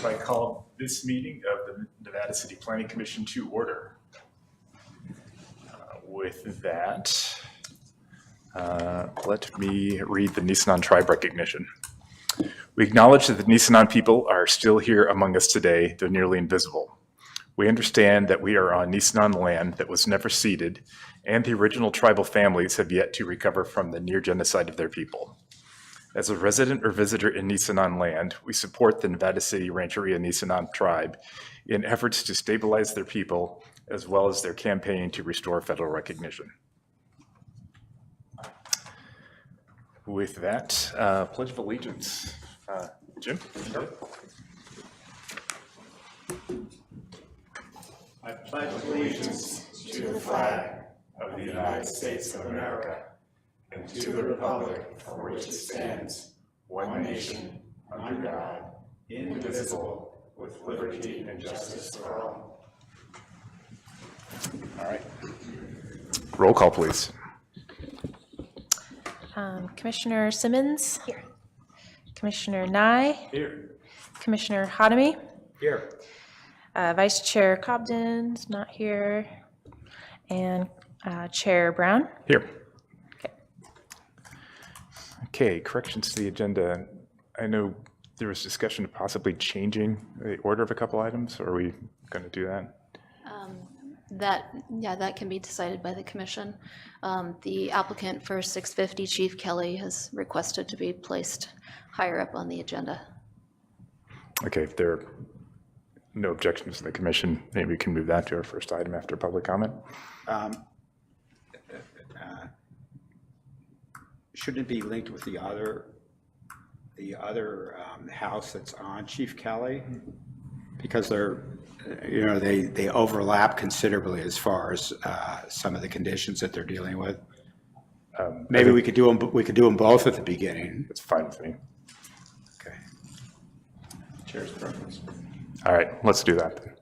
hereby call this meeting of the Nevada City Planning Commission to order. With that, let me read the Nisenan tribe recognition. We acknowledge that the Nisenan people are still here among us today, though nearly invisible. We understand that we are on Nisenan land that was never ceded, and the original tribal families have yet to recover from the near genocide of their people. As a resident or visitor in Nisenan land, we support the Nevada City Rancheria Nisenan tribe in efforts to stabilize their people, as well as their campaign to restore federal recognition. With that, Pledge of Allegiance. Jim? I pledge allegiance to the flag of the United States of America and to the republic for which it stands, one nation, under God, indivisible, with liberty and justice for all. All right. Roll call, please. Commissioner Simmons? Here. Commissioner Nye? Here. Commissioner Hadamy? Here. Vice Chair Cobden's not here. And Chair Brown? Here. Okay, corrections to the agenda. I know there was discussion of possibly changing the order of a couple items. Are we going to do that? That can be decided by the commission. The applicant for 650, Chief Kelly, has requested to be placed higher up on the agenda. Okay, if there are no objections to the commission, maybe we can move that to our first item after public comment. Shouldn't it be linked with the other house that's on Chief Kelly? Because they're, they overlap considerably as far as some of the conditions that they're dealing with. Maybe we could do them. We could do them both at the beginning. It's fine with me. Okay. Chair's preference. All right, let's do that then.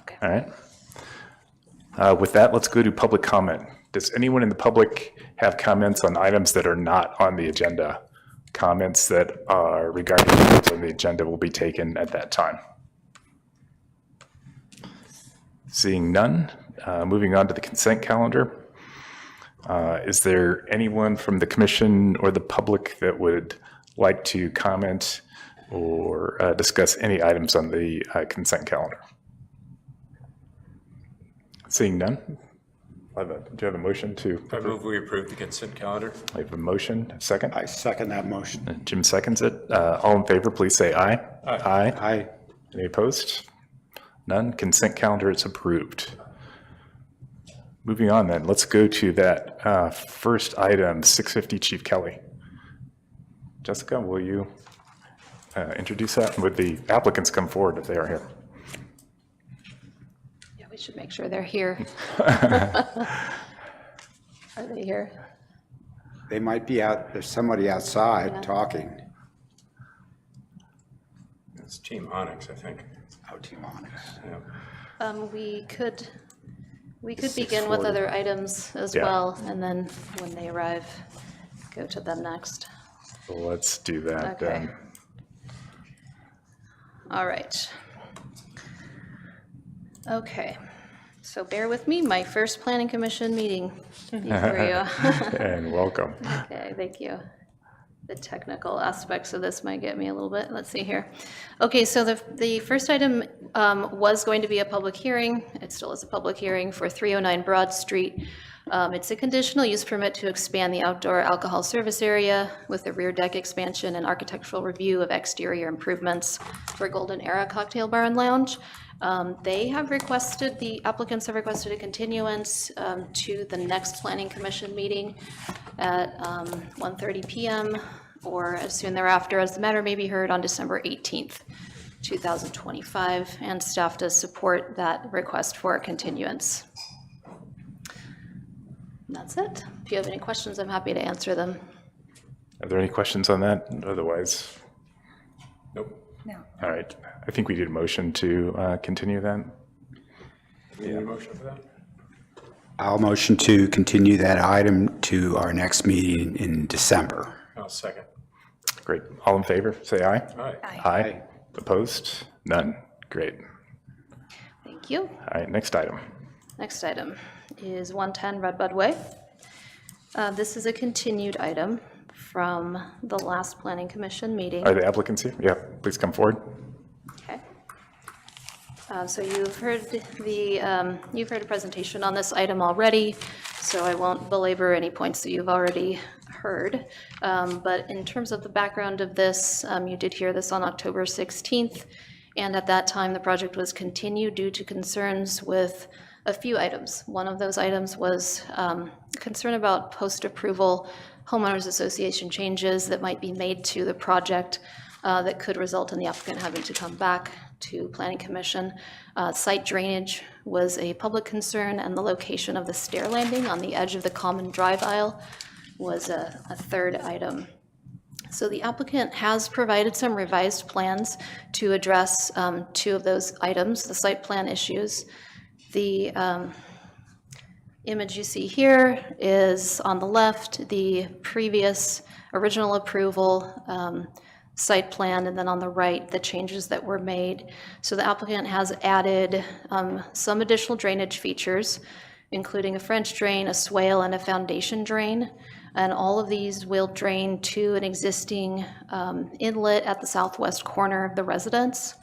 Okay. All right. With that, let's go to public comment. Does anyone in the public have comments on items that are not on the agenda? Comments that are regarding items on the agenda will be taken at that time. Seeing none, moving on to the consent calendar. Is there anyone from the commission or the public that would like to comment or discuss any items on the consent calendar? Seeing none, do you have a motion to? I move we approve the consent calendar. I have a motion, a second. I second that motion. Jim seconds it. All in favor, please say aye. Aye. Aye. Any opposed? None. Consent calendar is approved. Moving on then, let's go to that first item, 650 Chief Kelly. Jessica, will you introduce that? Would the applicants come forward if they are here? Yeah, we should make sure they're here. Are they here? They might be out. There's somebody outside Yeah. talking. It's Team Onyx, I think. Out Team Onyx. Yeah. We could begin with other items as Yeah. well, and then when they arrive, go to them next. So let's do that Okay. then. All right. Okay, so bear with me, my first planning commission meeting before you. And welcome. Okay, thank you. The technical aspects of this might get me a little bit. Let's see here. Okay, so the first item was going to be a public hearing. It still is a public hearing for 309 Broad Street. It's a conditional use permit to expand the outdoor alcohol service area with a rear deck expansion and architectural review of exterior improvements for Golden Era Cocktail Bar and Lounge. The applicants have requested a continuance to the next planning commission meeting at 1:30 p.m. or as soon thereafter, as the matter may be heard on December 18th, 2025, and staff does support that request for a continuance. And that's it. If you have any questions, I'm happy to answer them. Are there any questions on that? Otherwise, Nope. No. all right. I think we did a motion to continue that. Do we need a motion for that? I'll motion to continue that item to our next meeting in December. I'll second. Great. All in favor, say aye. All right. Aye. Opposed? None. Great. Thank you. All right, next item. Next item is 110 Redbud Way. This is a continued item from the last Planning Commission meeting. Are the applicants here? Yeah, please come forward. Okay. So you've heard a presentation on this item already, so I won't belabor any points that you've already heard. But in terms of the background of this, you did hear this on October 16th, and at that time, the project was continued due to concerns with a few items. One of those items was concern about post-approval homeowners association changes that might be made to the project that could result in the applicant having to come back to Planning Commission. Site drainage was a public concern, and the location of the stair landing on the edge of the common drive aisle was a third item. So the applicant has provided some revised plans to address two of those items, the site plan issues. The image you see here is on the left, the previous original approval site plan, and then on the right, the changes that were made. So the applicant has added some additional drainage features, including a French drain, a swale, and a foundation drain. And all of these will drain to an existing inlet at the southwest corner of the residence.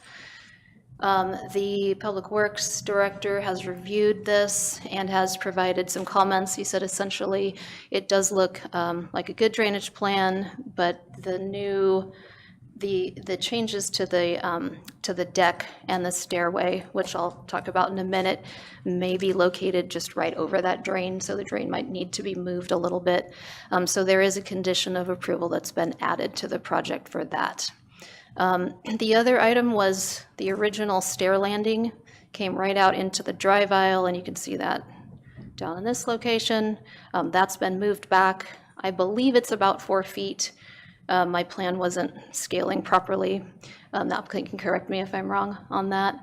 The Public Works Director has reviewed this and has provided some comments. He said essentially it does look like a good drainage plan, but the changes to the deck and the stairway, which I'll talk about in a minute, may be located just right over that drain, so the drain might need to be moved a little bit. So there is a condition of approval that's been added to the project for that. The other item was the original stair landing came right out into the drive aisle, and you can see that down in this location. That's been moved back. I believe it's about 4 feet. My plan wasn't scaling properly. The applicant can correct me if I'm wrong on that.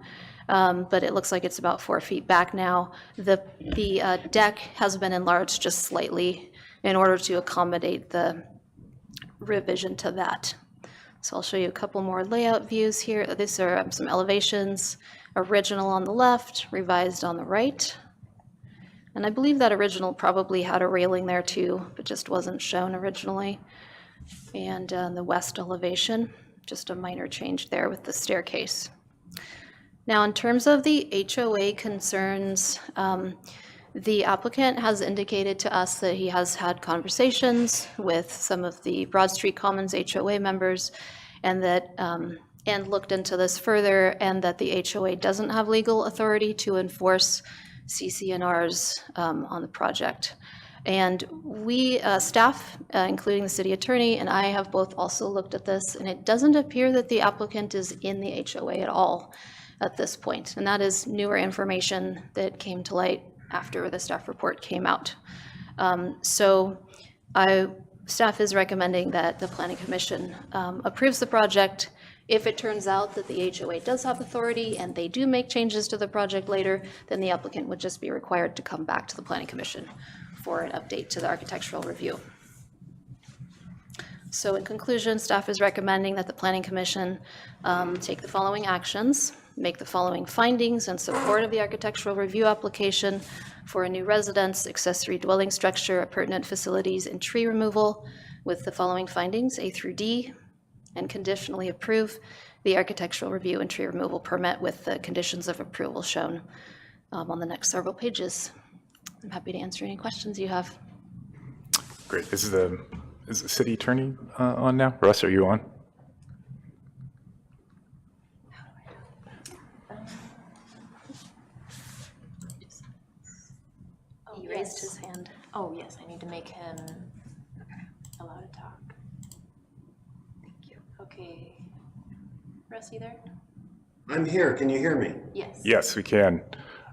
But it looks like it's about 4 feet back now. The deck has been enlarged just slightly in order to accommodate the revision to that. So I'll show you a couple more layout views here. These are some elevations, original on the left, revised on the right. And I believe that original probably had a railing there too, but just wasn't shown originally. And the west elevation, just a minor change there with the staircase. Now, in terms of the HOA concerns, the applicant has indicated to us that he has had conversations with some of the Broad Street Commons HOA members, and that and looked into this further, and that the HOA doesn't have legal authority to enforce CC&Rs on the project. And we, staff, including the city attorney, and I have both also looked at this, and it doesn't appear that the applicant is in the HOA at all at this point. And that is newer information that came to light after the staff report came out. Staff is recommending that the Planning Commission approves the project. If it turns out that the HOA does have authority and they do make changes to the project later, then the applicant would just be required to come back to the Planning Commission for an update to the architectural review. So in conclusion, staff is recommending that the Planning Commission take the following actions, make the following findings in support of the architectural review application for a new residence, accessory dwelling structure, appurtenant facilities, and tree removal with the following findings, A through D, and conditionally approve the architectural review and tree removal permit with the conditions of approval shown on the next several pages. I'm happy to answer any questions you have. Great. Is the city attorney on now? Russ, are you on? He raised his hand. Oh, yes, I need to make him allowed to talk. Thank you. Okay. Russ, you there? I'm here. Can you hear me? Yes. Yes, we can.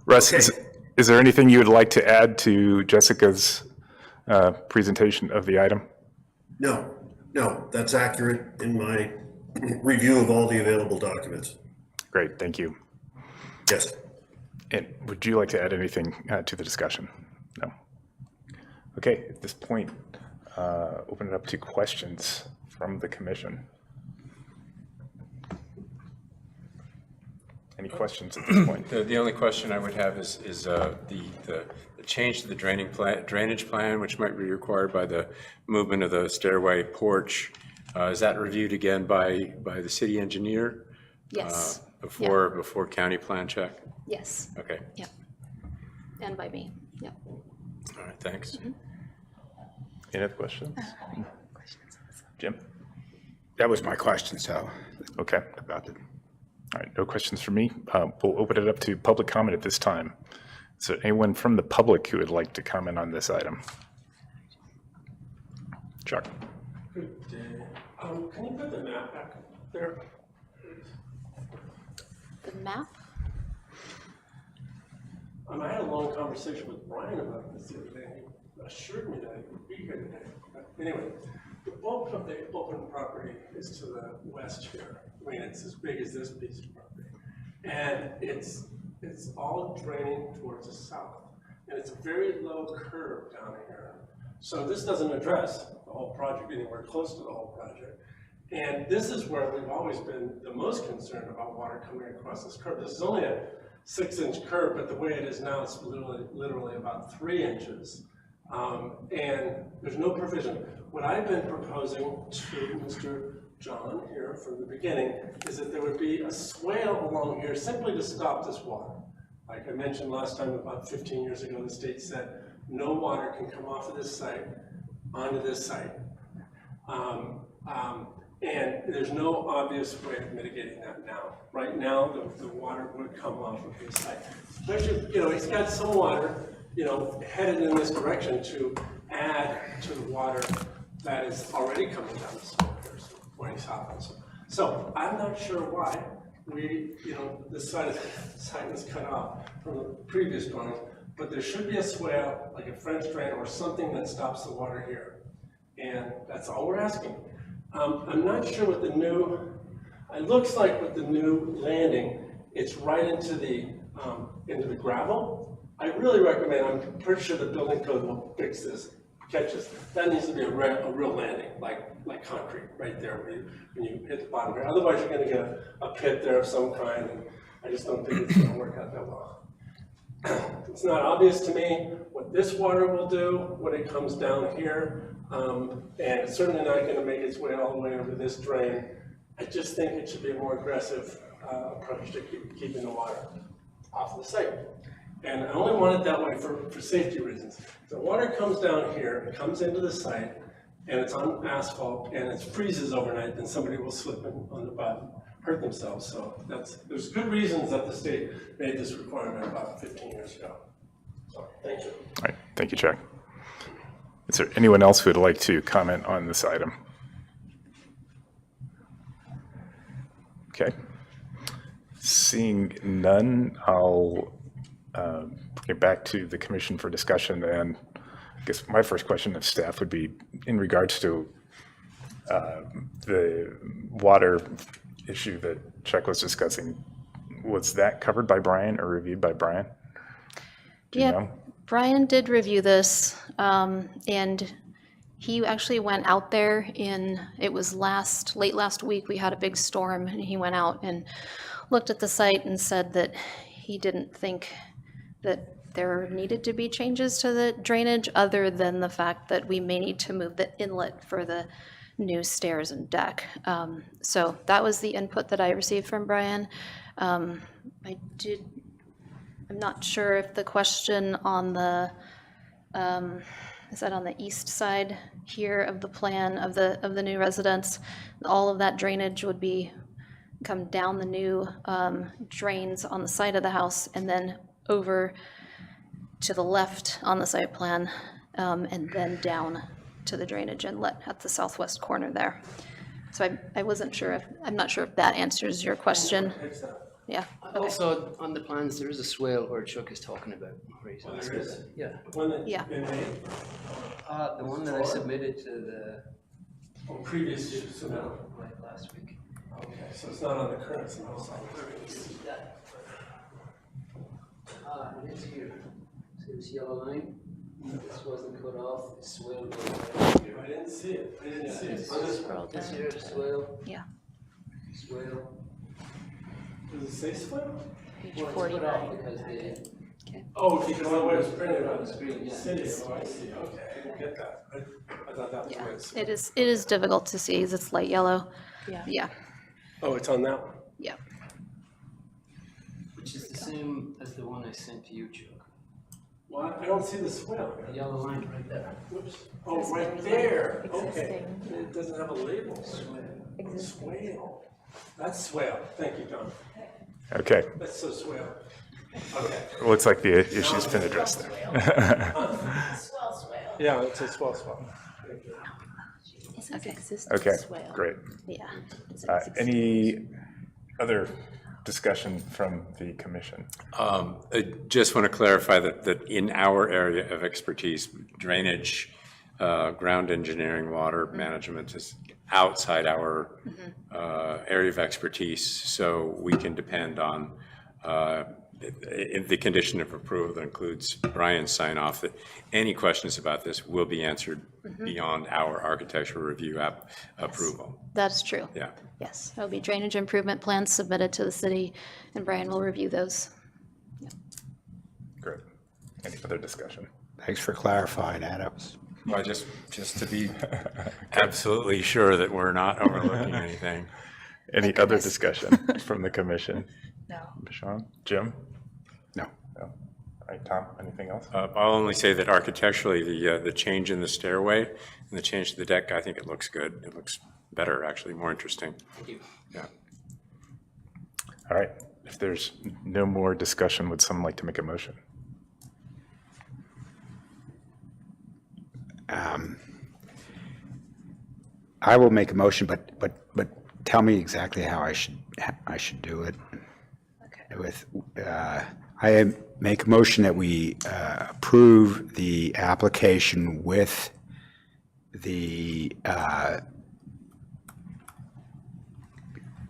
Russ, Okay. is there anything you would like to add to Jessica's presentation of the item? No, that's accurate in my review of all the available documents. Great, thank you. Yes. And would you like to add anything to the discussion? No. Okay, at this point, open it up to questions from the commission. Any questions at this point? The only question I would have is the change to the drainage plan, which might be required by the movement of the stairway porch. Is that reviewed again by the city engineer? Yes, Before county plan check? yes, Okay, yep. And by me, yep. all right, thanks. Any other questions? Jim? That was my question, so Okay. about the, All right, no questions for me. We'll open it up to public comment at this time. Is there anyone from the public who would like to comment on this item? Chuck? Good day. Can you put the map back there? The map? I had a long conversation with Brian about this the other day. He assured me that he would be here today. But anyway, the bulk of the open property is to the west here. I mean, it's as big as this piece of property. And it's all draining towards the south. And it's a very low curve down here. So this doesn't address the whole project, anywhere close to the whole project. And this is where we've always been the most concerned about water coming across this curve. This is only a 6-inch curve, but the way it is now, it's literally about 3 inches. And there's no provision. What I've been proposing to Mr. John here from the beginning is that there would be a swale along here simply to stop this water. Like I mentioned last time, about 15 years ago, the state said no water can come off of this site onto this site. And there's no obvious way of mitigating that now. Right now, the water would come off of this site. Especially, you know, he's got some water, you know, headed in this direction to add to the water that is already coming down the slope here, so when he's hopping. So I'm not sure why this side is cut off from the previous drawings, but there should be a swale, like a French drain or something that stops the water here. And that's all we're asking. I'm not sure what the new, it looks like with the new landing, it's right into the gravel. I really recommend, I'm pretty sure the building code will fix this, catch this. That needs to be a real landing, like concrete right there when you hit the bottom here. Otherwise, you're gonna get a pit there of some kind, and I just don't think it's gonna work out that well. It's not obvious to me what this water will do when it comes down here. And it's certainly not going to make its way all the way over this drain. I just think it should be a more aggressive approach to keeping the water off the site. And I only want it that way for safety reasons. If the water comes down here, it comes into the site, and it's on asphalt, and it freezes overnight, then somebody will slip on the bottom, hurt themselves. So there's good reasons that the state made this requirement about 15 years ago. So thank you. All right, thank you, Chuck. Is there anyone else who would like to comment on this item? Okay. Seeing none, I'll get back to the commission for discussion. And I guess my first question of staff would be in regards to the water issue that Chuck was discussing. Was that covered by Brian or reviewed by Brian? Do you Yeah, know? Brian did review this, and he actually went out there it was late last week, we had a big storm, and he went out and looked at the site and said that he didn't think that there needed to be changes to the drainage other than the fact that we may need to move the inlet for the new stairs and deck. So that was the input that I received from Brian. I'm not sure if the question on the, is that on the east side here of the plan of the new residence? All of that drainage would come down the new drains on the side of the house and then over to the left on the site plan, and then down to the drainage inlet at the southwest corner there. So I wasn't sure I'm not sure if that answers your question. Yeah. Okay. Also, on the plans, there is a swale where Chuck is talking about. There is? Yeah. One that Yeah. been made The one that I submitted to the, on previous use, so no. like last week. Okay, so it's not on the current smell site. It is here. See this yellow line? This wasn't cut off, the swale goes right here. I didn't see it. I didn't see it. On this Scroll This down. here, the swale, Yeah. swale. Does it say swale? Page Well, it's cut 49. off because the, Oh, because the way it's printed on the Screen, yeah. city, oh, I see, okay, I didn't get that. I thought that was the way it's. It is difficult to see, 'cause it's light yellow. Yeah. Yeah, Oh, it's on that one? yeah. which is the same as the one I sent to you, Chuck. Well, I don't see the swale. The yellow line right there. Whoops. Oh, right there, okay. It doesn't have a label. Swale. That's swale, thank you, John. Okay, That's so swale. Okay. looks like the issue's been addressed there. Yeah, it's a swale. Okay. Okay, great. Yeah. Any other discussion from the commission? I just want to clarify that in our area of expertise, drainage, ground engineering, water management is outside our area of expertise, so we can depend on the condition of approval that includes Brian's sign off, that any questions about this will be answered beyond our architectural review approval. That's true. Yeah. Yes, there'll be drainage improvement plans submitted to the city, and Brian will review those. Great. Any other discussion? Thanks for clarifying, Adams. Well, just to be absolutely sure that we're not overlooking anything. Any other discussion from the commission? No. Sean? Jim? No. No. All right, Tom, anything else? I'll only say that architecturally, the change in the stairway and the change to the deck, I think it looks good. It looks better, actually, more interesting. Thank you. Yeah. All right, if there's no more discussion, would someone like to make a motion? I will make a motion, but tell me exactly how I should do it. With, I make a motion that we approve the application with the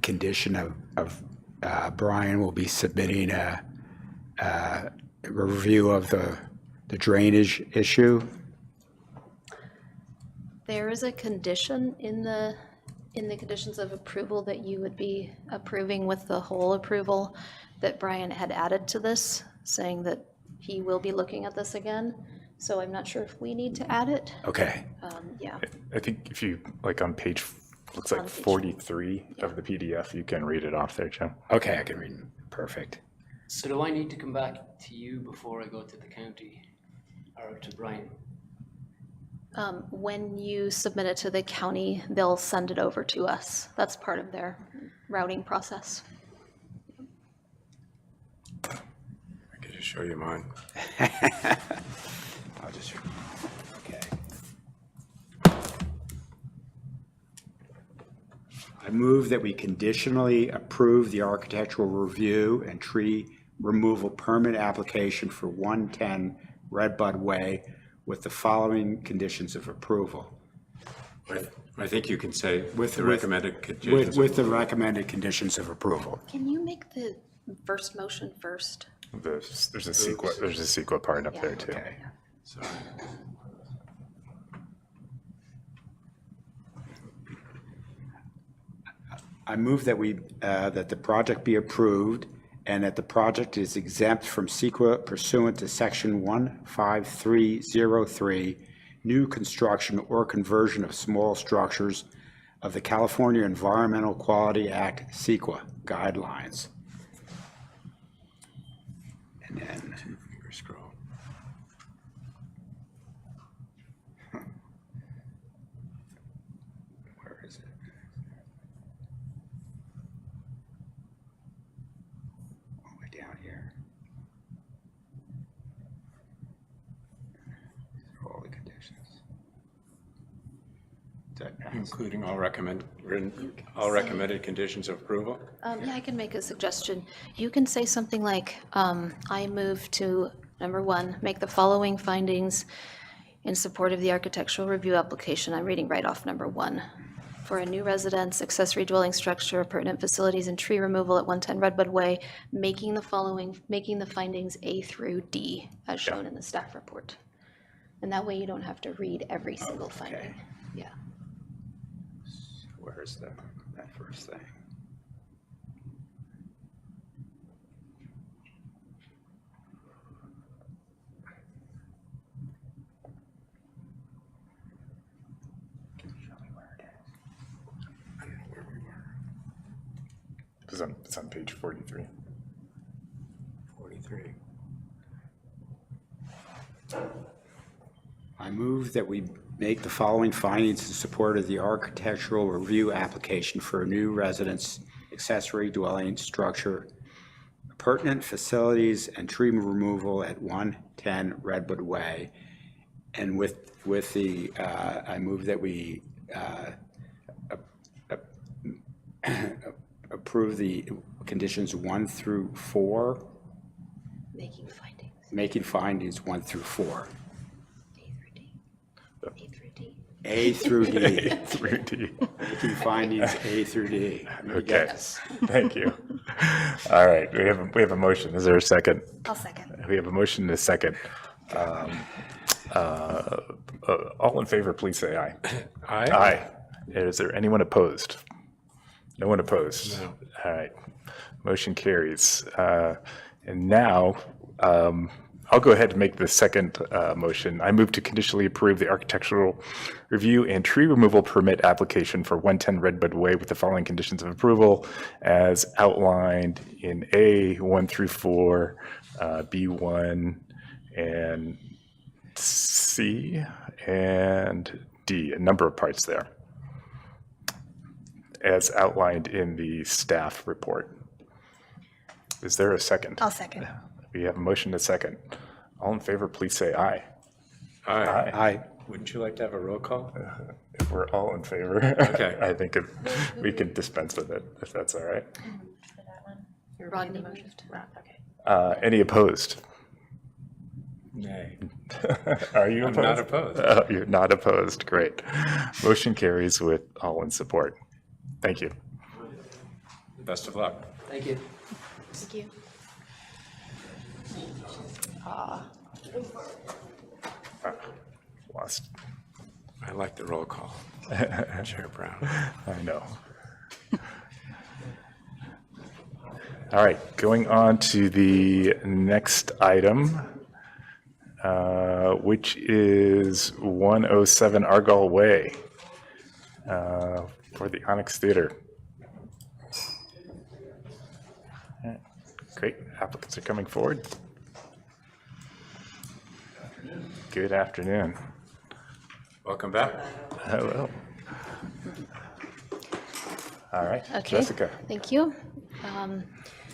condition of Brian will be submitting a review of the drainage issue. There is a condition in the conditions of approval that you would be approving with the whole approval that Brian had added to this, saying that he will be looking at this again. So I'm not sure if we need to add it. Okay. Yeah, I think if you, like on page, looks On like page- 43 of the PDF, you can read it off there, Jim. Okay, I can read it. Perfect. So do I need to come back to you before I go to the county or to Brian? when you submit it to the county, they'll send it over to us. That's part of their routing process. I could just show you mine. I'll just, okay. I move that we conditionally approve the architectural review and tree removal permit application for 110 Redbud Way with the following conditions of approval. I think you can say with the with- recommended conditions. With the recommended conditions of approval. Can you make the first motion first? There's a CEQA part up there too. Okay. Sorry. I move that that the project be approved and that the project is exempt from CEQA pursuant to section 15303, new construction or conversion of small structures of the California Environmental Quality Act CEQA guidelines. And then, Finger scroll. where is it? All the way down here. These are all the conditions. Is that- Including all recommended conditions of approval? Yeah, I can make a suggestion. You can say something like, I move to, number one, make the following findings in support of the architectural review application. I'm reading right off number one. For a new residence, accessory dwelling structure, pertinent facilities, and tree removal at 110 Redbud Way, making the findings A through D, as shown in the staff report. And that way you don't have to read every single finding. Yeah. Where's that first thing? it's on page 43. 43. I move that we make the following findings in support of the architectural review application for a new residence accessory dwelling structure, pertinent facilities and tree removal at 110 Redwood Way. And with the, I move that we approve the conditions 1 through 4, Making findings, making findings 1 through 4. A through D. A through D. Through D. Making findings A through D. Okay, thank you. All right, we have a motion. Is there a second? I'll second. We have a motion and a second. All in favor, please say aye. Aye? Aye. Is there anyone opposed? No one opposed? No. All right. Motion carries. And now, I'll go ahead and make the second motion. I move to conditionally approve the architectural review and tree removal permit application for 110 Redwood Way with the following conditions of approval as outlined in A, 1 through 4, B1, and C, and D, a number of parts there, as outlined in the staff report. Is there a second? I'll second. We have a motion to second. All in favor, please say aye. Aye. Aye. Wouldn't you like to have a roll call? If we're all in favor, Okay. I think we can dispense with it, if that's all right. Rodney moved. Any opposed? Nay. Are you I'm opposed? not opposed. Oh, you're not opposed. Great. Motion carries with all in support. Thank you. Best of luck. Thank you. Thank you. Lost. I like the roll call. Chair Brown. I know. All right, going on to the next item, which is 107 Argyle Way for the Onyx Theater. All right, great, applicants are coming forward. Good afternoon. Welcome back. Hello. All right, Okay. Jessica. Thank you.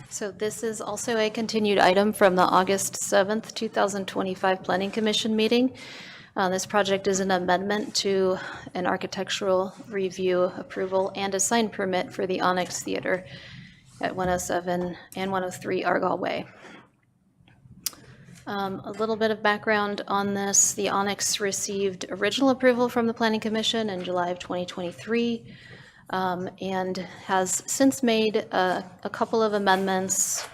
So this is also a continued item from the August 7th, 2025 Planning Commission meeting. This project is an amendment to an architectural review approval and a sign permit for the Onyx Theater at 107 and 103 Argyle Way. A little bit of background on this. The Onyx received original approval from the Planning Commission in July of 2023. And has since made a couple of amendments.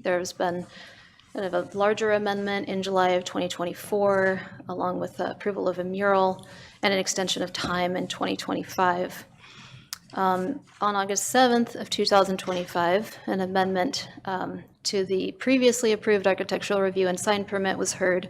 There's been kind of a larger amendment in July of 2024, along with the approval of a mural and an extension of time in 2025. On August 7th of 2025, an amendment to the previously approved architectural review and sign permit was heard.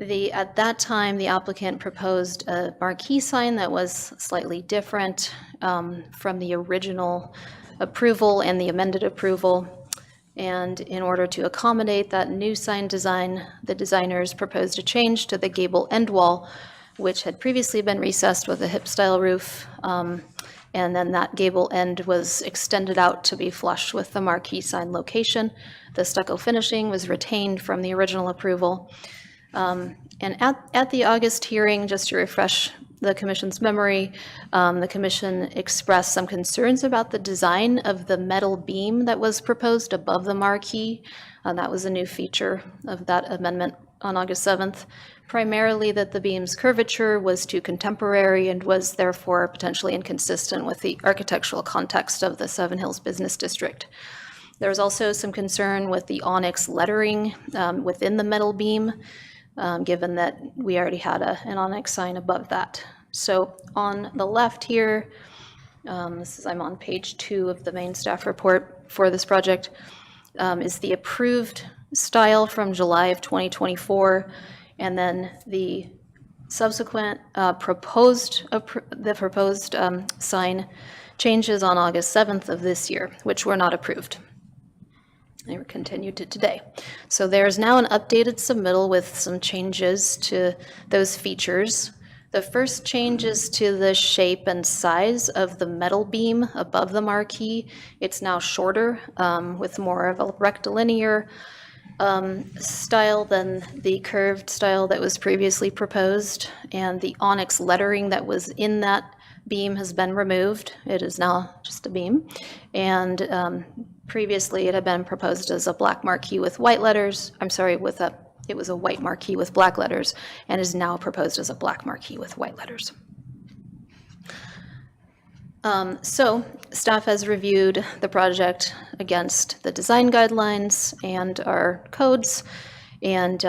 At that time, the applicant proposed a marquee sign that was slightly different from the original approval and the amended approval. And in order to accommodate that new sign design, the designers proposed a change to the gable end wall, which had previously been recessed with a hip-style roof. And then that gable end was extended out to be flush with the marquee sign location. The stucco finishing was retained from the original approval. And at the August hearing, just to refresh the commission's memory, the commission expressed some concerns about the design of the metal beam that was proposed above the marquee. That was a new feature of that amendment on August 7th. Primarily that the beam's curvature was too contemporary and was therefore potentially inconsistent with the architectural context of the Seven Hills Business District. There was also some concern with the onyx lettering within the metal beam, given that we already had an onyx sign above that. So on the left here, I'm on page 2 of the main staff report for this project, is the approved style from July of 2024, and then the subsequent the proposed sign changes on August 7th of this year, which were not approved. They were continued to today. So there's now an updated submittal with some changes to those features. The first change is to the shape and size of the metal beam above the marquee. It's now shorter with more of a rectilinear style than the curved style that was previously proposed. And the onyx lettering that was in that beam has been removed. It is now just a beam. And previously it had been proposed as a black marquee with white letters. I'm sorry, it was a white marquee with black letters and is now proposed as a black marquee with white letters. So staff has reviewed the project against the design guidelines and our codes. And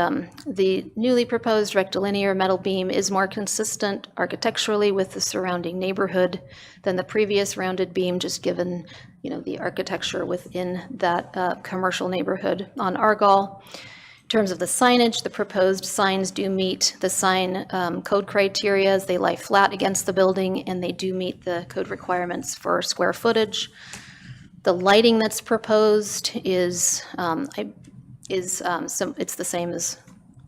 the newly proposed rectilinear metal beam is more consistent architecturally with the surrounding neighborhood than the previous rounded beam, just given, the architecture within that commercial neighborhood on Argall. In terms of the signage, the proposed signs do meet the sign code criteria as they lie flat against the building, and they do meet the code requirements for square footage. The lighting that's proposed is it's the same as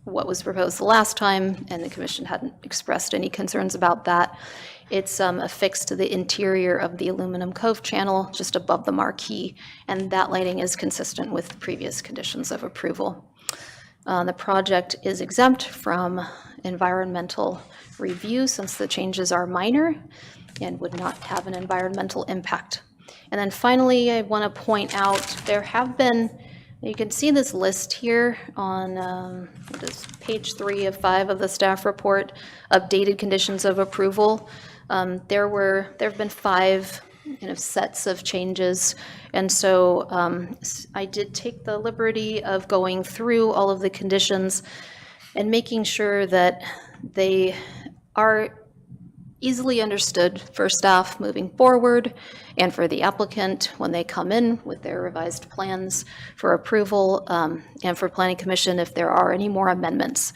what was proposed the last time, and the commission hadn't expressed any concerns about that. It's affixed to the interior of the aluminum cove channel just above the marquee, and that lighting is consistent with previous conditions of approval. The project is exempt from environmental review since the changes are minor and would not have an environmental impact. And then finally, I want to point out there have been, you can see this list here on page 3 of 5 of the staff report, updated conditions of approval. There have been 5 sets of changes, and so I did take the liberty of going through all of the conditions and making sure that they are easily understood for staff moving forward and for the applicant when they come in with their revised plans for approval, and for Planning Commission if there are any more amendments.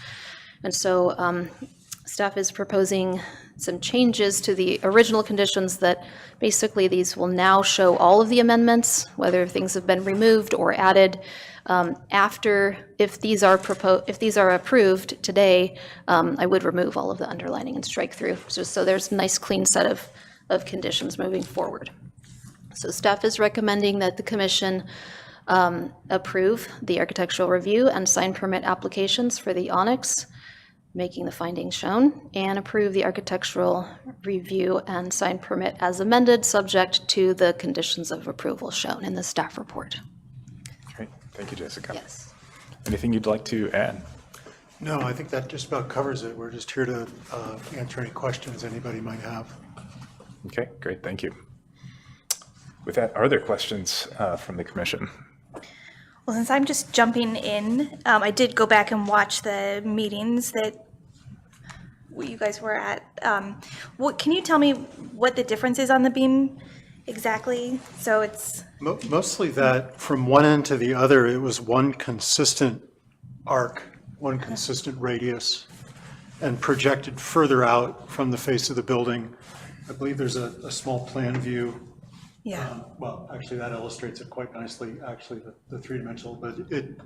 And so staff is proposing some changes to the original conditions that basically these will now show all of the amendments, whether things have been removed or added. If these are approved today, I would remove all of the underlining and strike through, so there's a nice clean set of conditions moving forward. So staff is recommending that the commission approve the architectural review and sign permit applications for the Onyx, making the findings shown, and approve the architectural review and sign permit as amended, subject to the conditions of approval shown in the staff report. Great, thank you, Jessica. Yes. Anything you'd like to add? No, I think that just about covers it. We're just here to answer any questions anybody might have. Okay, great, thank you. With that, are there questions from the commission? Well, since I'm just jumping in, I did go back and watch the meetings that you guys were at. Can you tell me what the difference is on the beam exactly? So it's... Mostly that from one end to the other, it was one consistent arc, one consistent radius, and projected further out from the face of the building. I believe there's a small plan view. Yeah. Well, actually, that illustrates it quite nicely, actually, the three-dimensional. But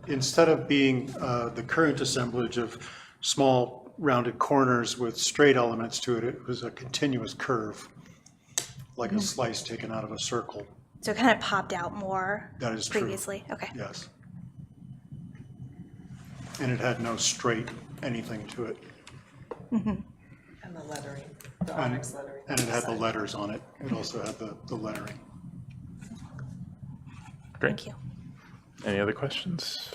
instead of being the current assemblage of small rounded corners with straight elements to it, it was a continuous curve, like a slice taken out of a circle. So it kind of popped out more. That is true. Previously. Okay. Yes. And it had no straight anything to it. And the lettering, the onyx lettering. And it had the letters on it. It also had the lettering. Great. Thank you. Any other questions?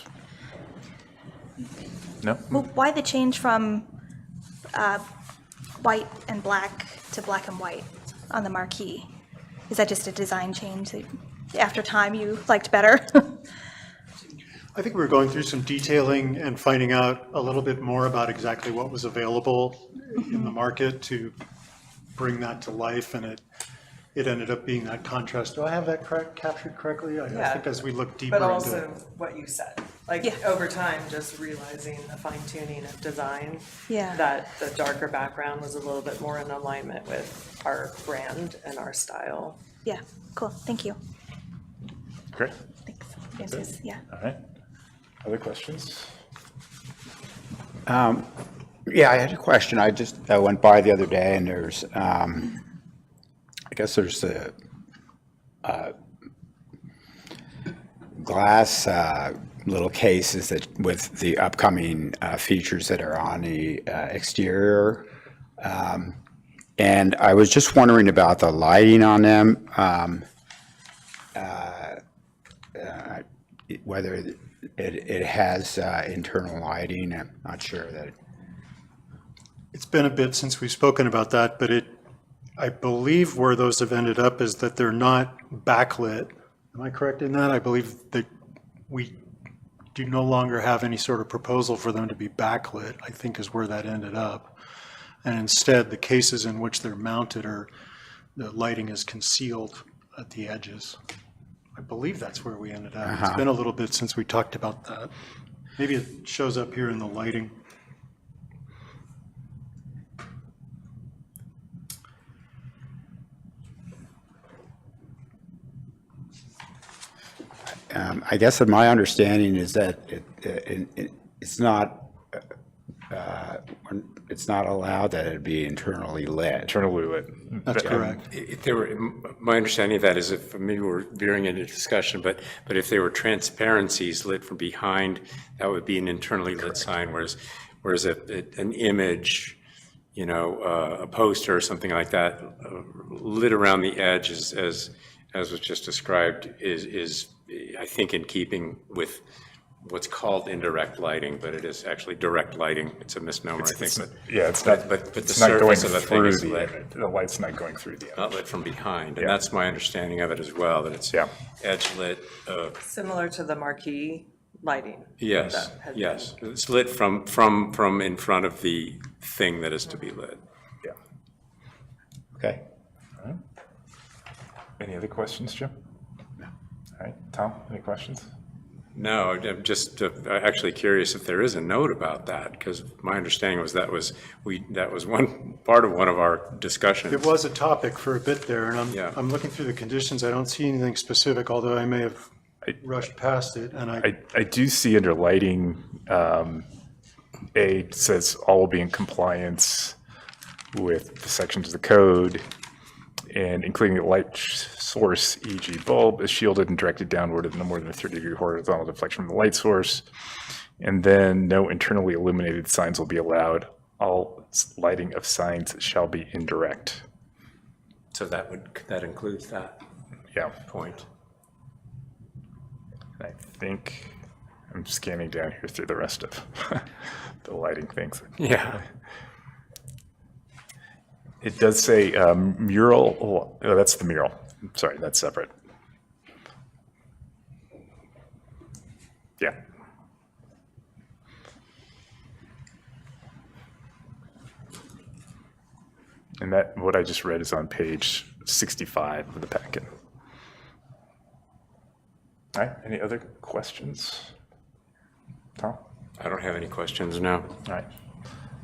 No? Well, why the change from white and black to black and white on the marquee? Is that just a design change that after time you liked better? I think we were going through some detailing and finding out a little bit more about exactly what was available in the market to bring that to life, and it ended up being that contrast. Do I have that captured correctly? I think as we look deeper But into also it. what you said. Like, Yeah. over time, just realizing the fine tuning of design. Yeah. That the darker background was a little bit more in alignment with our brand and our style. Yeah, cool, thank you. Great. Thanks. Answers, yeah. All right. Other questions? Yeah, I had a question. I went by the other day and there's, I guess there's a glass little cases that with the upcoming features that are on the exterior. And I was just wondering about the lighting on them, whether it has internal lighting. I'm not sure that. It's been a bit since we've spoken about that, but I believe where those have ended up is that they're not backlit. Am I correct in that? I believe that we do no longer have any sort of proposal for them to be backlit, I think is where that ended up. And instead, the cases in which they're mounted the lighting is concealed at the edges. I believe that's where we ended up. It's been a little bit since we talked about that. Maybe it shows up here in the lighting. I guess that my understanding is that it's not allowed that it be internally lit. Internally lit. That's correct. If there were, my understanding of that is if, maybe we're veering into discussion, but if there were transparencies lit from behind, that would be an internally lit sign, whereas an image, you know, a poster or something like that, lit around the edge as was just described, is I think in keeping with what's called indirect lighting, but it is actually direct lighting. It's a misnomer, I think. But Yeah, it's not, but the it's not going surface of the thing through is the lit. image. The light's not going through the image. Not lit from behind, and Yeah. that's my understanding of it as well, that it's Yeah. edge lit. Similar to the marquee lighting. Yes, that had yes. It's lit from in front of the thing that is to be lit. Yeah. Okay. Any other questions, Jim? No. All right, Tom, any questions? No, I'm just actually curious if there is a note about that, because my understanding was that was one part of one of our discussions. It was a topic for a bit there, and Yeah. I'm looking through the conditions. I don't see anything specific, although I may have rushed past it, and I do see under lighting, A says all will be in compliance with the sections of the code, and including the light source, e.g. bulb, is shielded and directed downward at no more than a 30-degree horizontal deflection from the light source. And then no internally illuminated signs will be allowed. All lighting of signs shall be indirect. So that includes that Yeah, point. I think I'm scanning down here through the rest of the lighting things. Yeah. It does say mural, oh, that's the mural. Sorry, that's separate. Yeah. And that, what I just read is on page 65 of the packet. All right, any other questions? Tom? I don't have any questions, no. All right.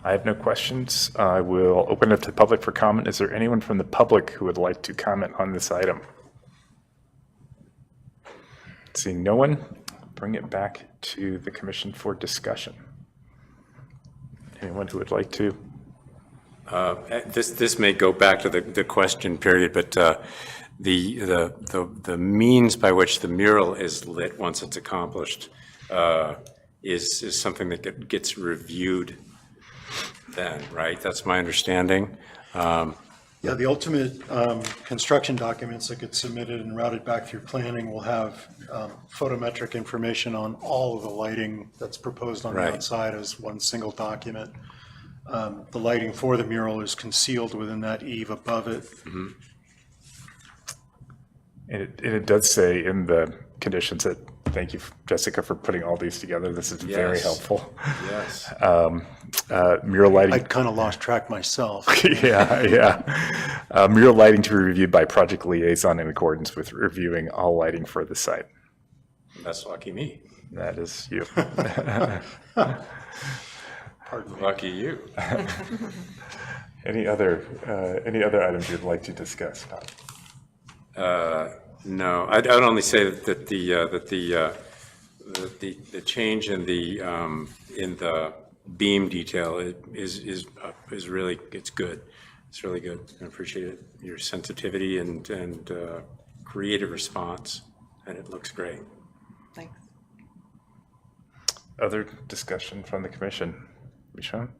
I have no questions. I will open it to the public for comment. Is there anyone from the public who would like to comment on this item? Seeing no one, bring it back to the commission for discussion. Anyone who would like to? This may go back to the question period, but the means by which the mural is lit once it's accomplished is something that gets reviewed then, right? That's my understanding. yeah, the ultimate construction documents that get submitted and routed back through planning will have photometric information on all of the lighting that's proposed on the Right. outside as one single document. The lighting for the mural is concealed within that eave above it. And it does say in the conditions that, thank you, Jessica, for putting all these together. This is very Yes. helpful. Yes. Mural lighting. I kind of lost track myself. Yeah. Mural lighting to be reviewed by project liaison in accordance with reviewing all lighting for the site. That's lucky me. That is you. Lucky you. Any other items you'd like to discuss, Tom? No, I'd only say that the change in the beam detail is really, it's good. It's really good. I appreciate it. Your sensitivity and creative response, and it looks great. Thanks. Other discussion from the commission? Michonne?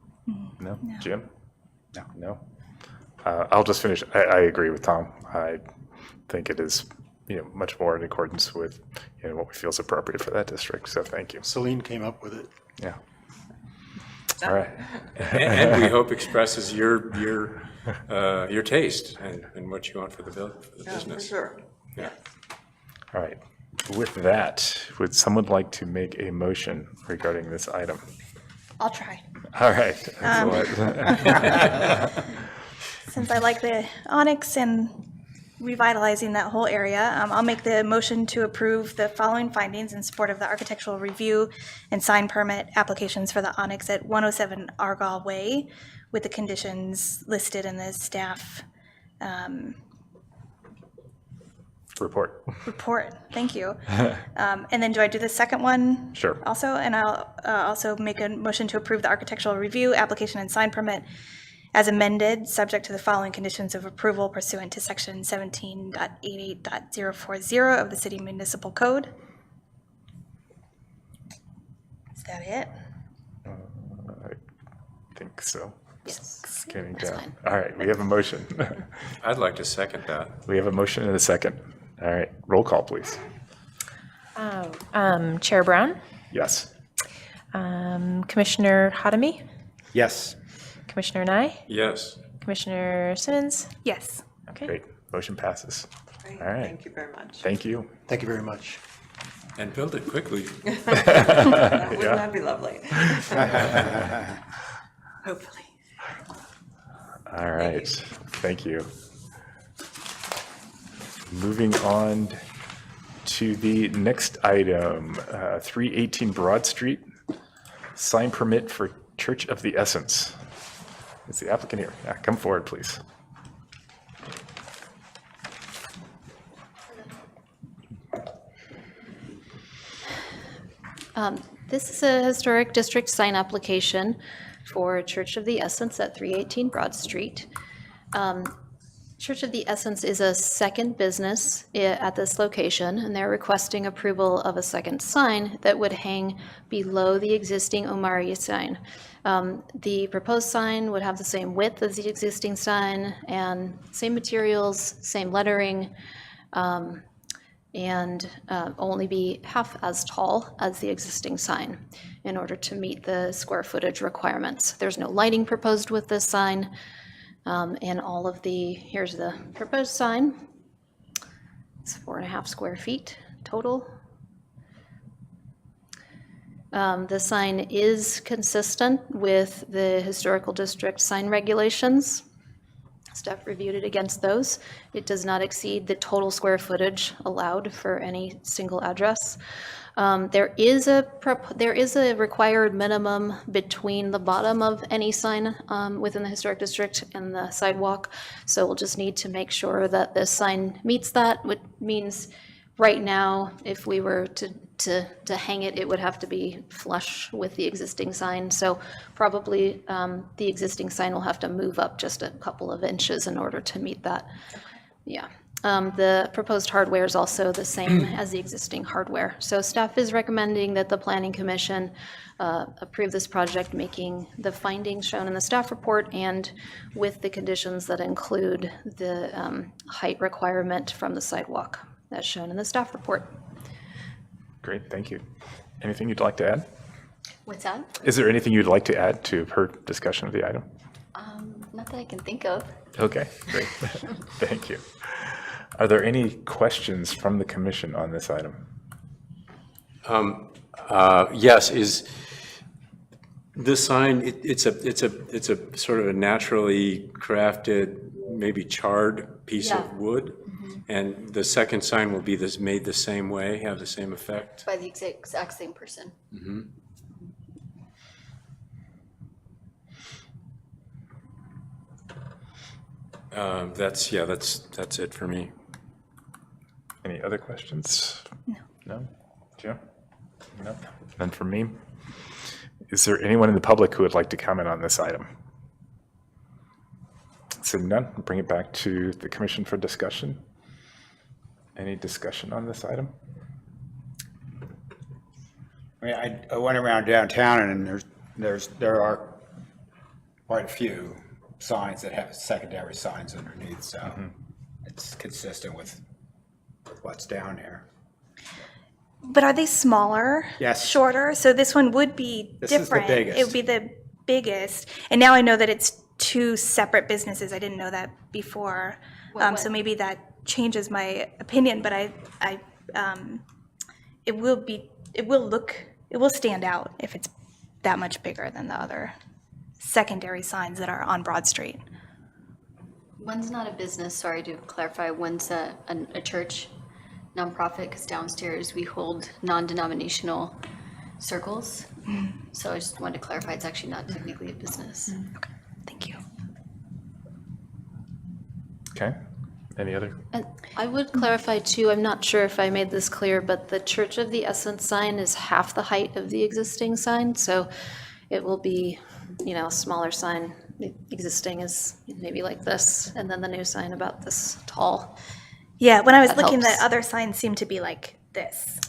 No? Jim? No? I'll just finish. I agree with Tom. I think it is, much more in accordance with, what we feel is appropriate for that district. So thank you. Celine came up with it. Yeah. All right. And we hope expresses your taste and what you want for the business. Sure. Yeah. All right. With that, would someone like to make a motion regarding this item? I'll try. All right. Excellent. Since I like the Onyx and revitalizing that whole area, I'll make the motion to approve the following findings in support of the architectural review and sign permit applications for the Onyx at 107 Argyle Way with the conditions listed in the staff Report. Thank you. And then do I do the second one? Sure. Also, and I'll also make a motion to approve the architectural review, application and sign permit as amended, subject to the following conditions of approval pursuant to section 17.88.040 of the City Municipal Code. Is that it? I think so. Yes. Scanning That's down. fine. All right, we have a motion. I'd like to second that. We have a motion and a second. All right, roll call, please. Chair Brown, Yes. Commissioner Hadami, Yes. Commissioner Nye, Yes. Commissioner Simmons. Yes. Okay. Great. Motion passes. Great. All right. Thank you very much. Thank you. Thank you very much. And build it quickly. Wouldn't that be lovely? Hopefully. All right. Thank you. Moving on to the next item, 318 Broad Street, sign permit for Church of the Essence. Is the applicant here? Yeah, come forward, please. This is a historic district sign application for Church of the Essence at 318 Broad Street. Church of the Essence is a second business at this location, and they're requesting approval of a second sign that would hang below the existing Omari sign. The proposed sign would have the same width as the existing sign and same materials, same lettering, and only be half as tall as the existing sign in order to meet the square footage requirements. There's no lighting proposed with this sign. And all of here's the proposed sign. It's 4.5 square feet total. The sign is consistent with the historical district sign regulations. Staff reviewed it against those. It does not exceed the total square footage allowed for any single address. There is a required minimum between the bottom of any sign within the historic district and the sidewalk. So we'll just need to make sure that this sign meets that, which means right now, if we were to hang it, it would have to be flush with the existing sign. So probably the existing sign will have to move up just a couple of inches in order to meet that. Yeah. The proposed hardware is also the same as the existing hardware. So staff is recommending that the Planning Commission approve this project, making the findings shown in the staff report and with the conditions that include the height requirement from the sidewalk as shown in the staff report. Great, thank you. Anything you'd like to add? What's that? Is there anything you'd like to add to her discussion of the item? Not that I can think of. Okay, great. Thank you. Are there any questions from the commission on this item? Yes, is this sign, it's a sort of a naturally crafted, maybe charred piece of wood? And the second sign will be made the same way, have the same effect? By the exact same person. That's it for me. Any other questions? No. No? Jim? No? None from me? Is there anyone in the public who would like to comment on this item? Seeing none, I'll bring it back to the commission for discussion. Any discussion on this item? I mean, I went around downtown and there are quite a few signs that have secondary signs underneath, so it's consistent with what's down here. But are they smaller? Yes. Shorter? So this one would be This is the different. biggest. It would be the biggest. And now I know that it's two separate businesses. I didn't know that before. So maybe that changes my opinion, but it will stand out if it's that much bigger than the other secondary signs that are on Broad Street. One's not a business, sorry to clarify, one's a church, nonprofit, because downstairs we hold non-denominational circles. So I just wanted to clarify, it's actually not technically a business. Okay, thank you. Okay. Any other? And I would clarify too, I'm not sure if I made this clear, but the Church of the Essence sign is half the height of the existing sign, so it will be, a smaller sign. The existing is maybe like this, and then the new sign about this tall. Yeah, when I was That looking, the helps. other signs seem to be like this.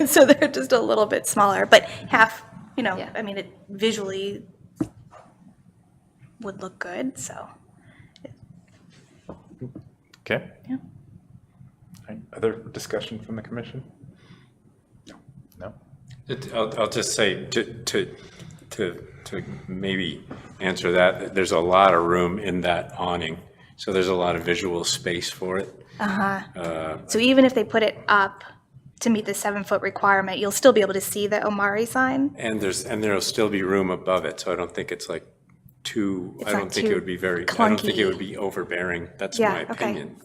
So they're just a little bit smaller, but half, Yeah. I mean, it visually would look good, so. Okay. Yeah. All right. Other discussion from the commission? No? I'll just say, to maybe answer that, there's a lot of room in that awning, so there's a lot of visual space for it. So even if they put it up to meet the 7-foot requirement, you'll still be able to see the Omari sign? And there'll still be room above it, so I don't think it's like too, It's I not don't think it too would be I don't think it clunky. would be overbearing. That's Yeah, my okay. opinion.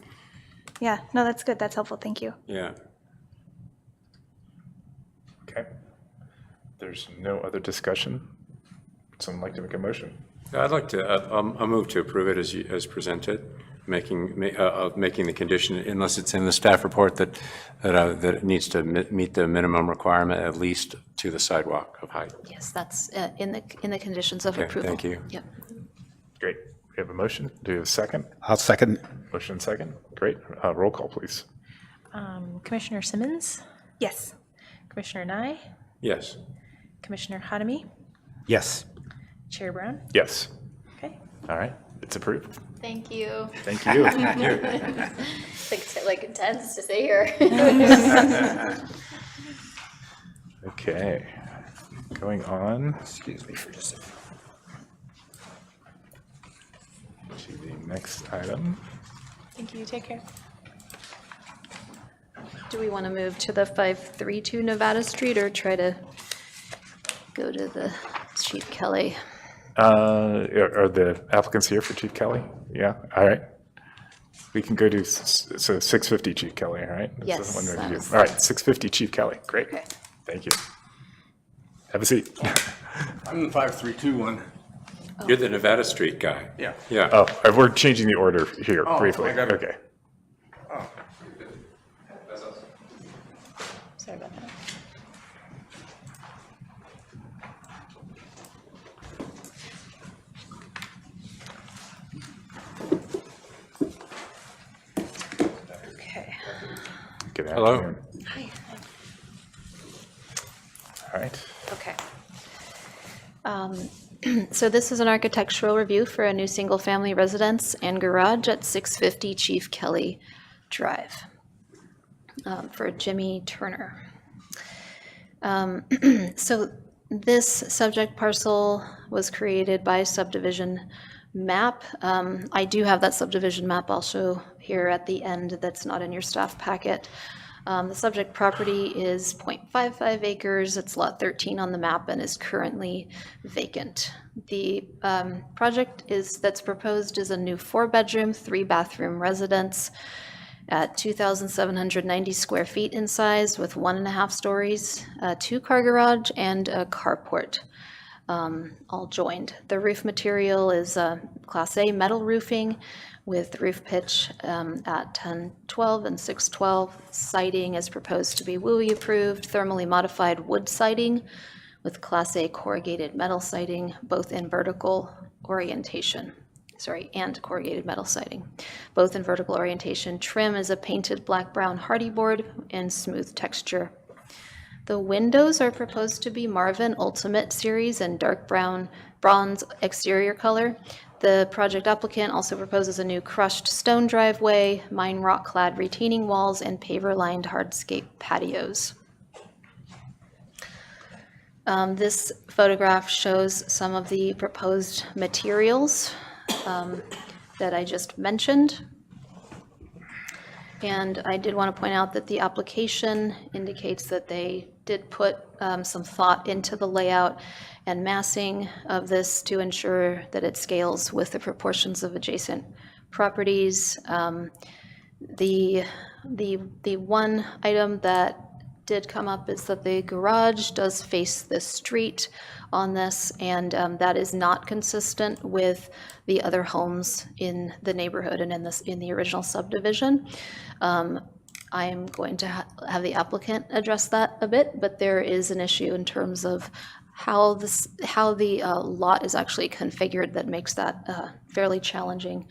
Yeah, no, that's good, that's helpful, thank you. Yeah. Okay. There's no other discussion. Someone like to make a motion? I'd like to, I'll move to approve it as presented, making the condition, unless it's in the staff report, that it needs to meet the minimum requirement, at least to the sidewalk of height. Yes, that's in the conditions of Okay, approval. thank you. Yep. Great. We have a motion. Do you have a second? I'll second. Motion second. Great. Roll call, please. Commissioner Simmons, Yes. Commissioner Nye, Yes. Commissioner Hadamy, Yes. Chair Brown. Yes. Okay. All right. It's approved. Thank you. Thank you. Like intense to stay here. Okay. Going on Excuse me for just a second. to the next item. Thank you. Take care. Do we want to move to the 532 Nevada Street or try to go to the Chief Kelly? Are the applicants here for Chief Kelly? Yeah, all right. We can go to, so 650 Chief Kelly, all right? That's Yes, the one that review. was- All right, 650 Chief Kelly, great. Okay. Thank you. Have a seat. I'm the 532 one. You're the Nevada Street guy. Yeah. Yeah. Oh, we're changing the order here briefly. I got it. Okay. Sorry about that. Okay. Good Hello. afternoon. Hi. All right. Okay. So this is an architectural review for a new single-family residence and garage at 650 Chief Kelly Drive for Jimmy Turner. So this subject parcel was created by subdivision map. I do have that subdivision map also here at the end that's not in your staff packet. The subject property is 0.55 acres. It's lot 13 on the map and is currently vacant. The project that's proposed is a new 4-bedroom, 3-bathroom residence. at 2,790 square feet in size with 1.5 stories, a 2-car garage, and a carport, all joined. The roof material is Class A metal roofing with roof pitch at 1012 and 612. Siding is proposed to be WUI approved, thermally modified wood siding with Class A corrugated metal siding, both in vertical orientation. And corrugated metal siding, both in vertical orientation. Trim is a painted black-brown hardy board in smooth texture. The windows are proposed to be Marvin Ultimate Series in dark bronze exterior color. The project applicant also proposes a new crushed stone driveway, mine rock-clad retaining walls, and paver-lined hardscape patios. This photograph shows some of the proposed materials that I just mentioned. And I did want to point out that the application indicates that they did put some thought into the layout and massing of this to ensure that it scales with the proportions of adjacent properties. The one item that did come up is that the garage does face the street on this, and that is not consistent with the other homes in the neighborhood and in the original subdivision. I'm going to have the applicant address that a bit, but there is an issue in terms of how the lot is actually configured that makes that fairly challenging.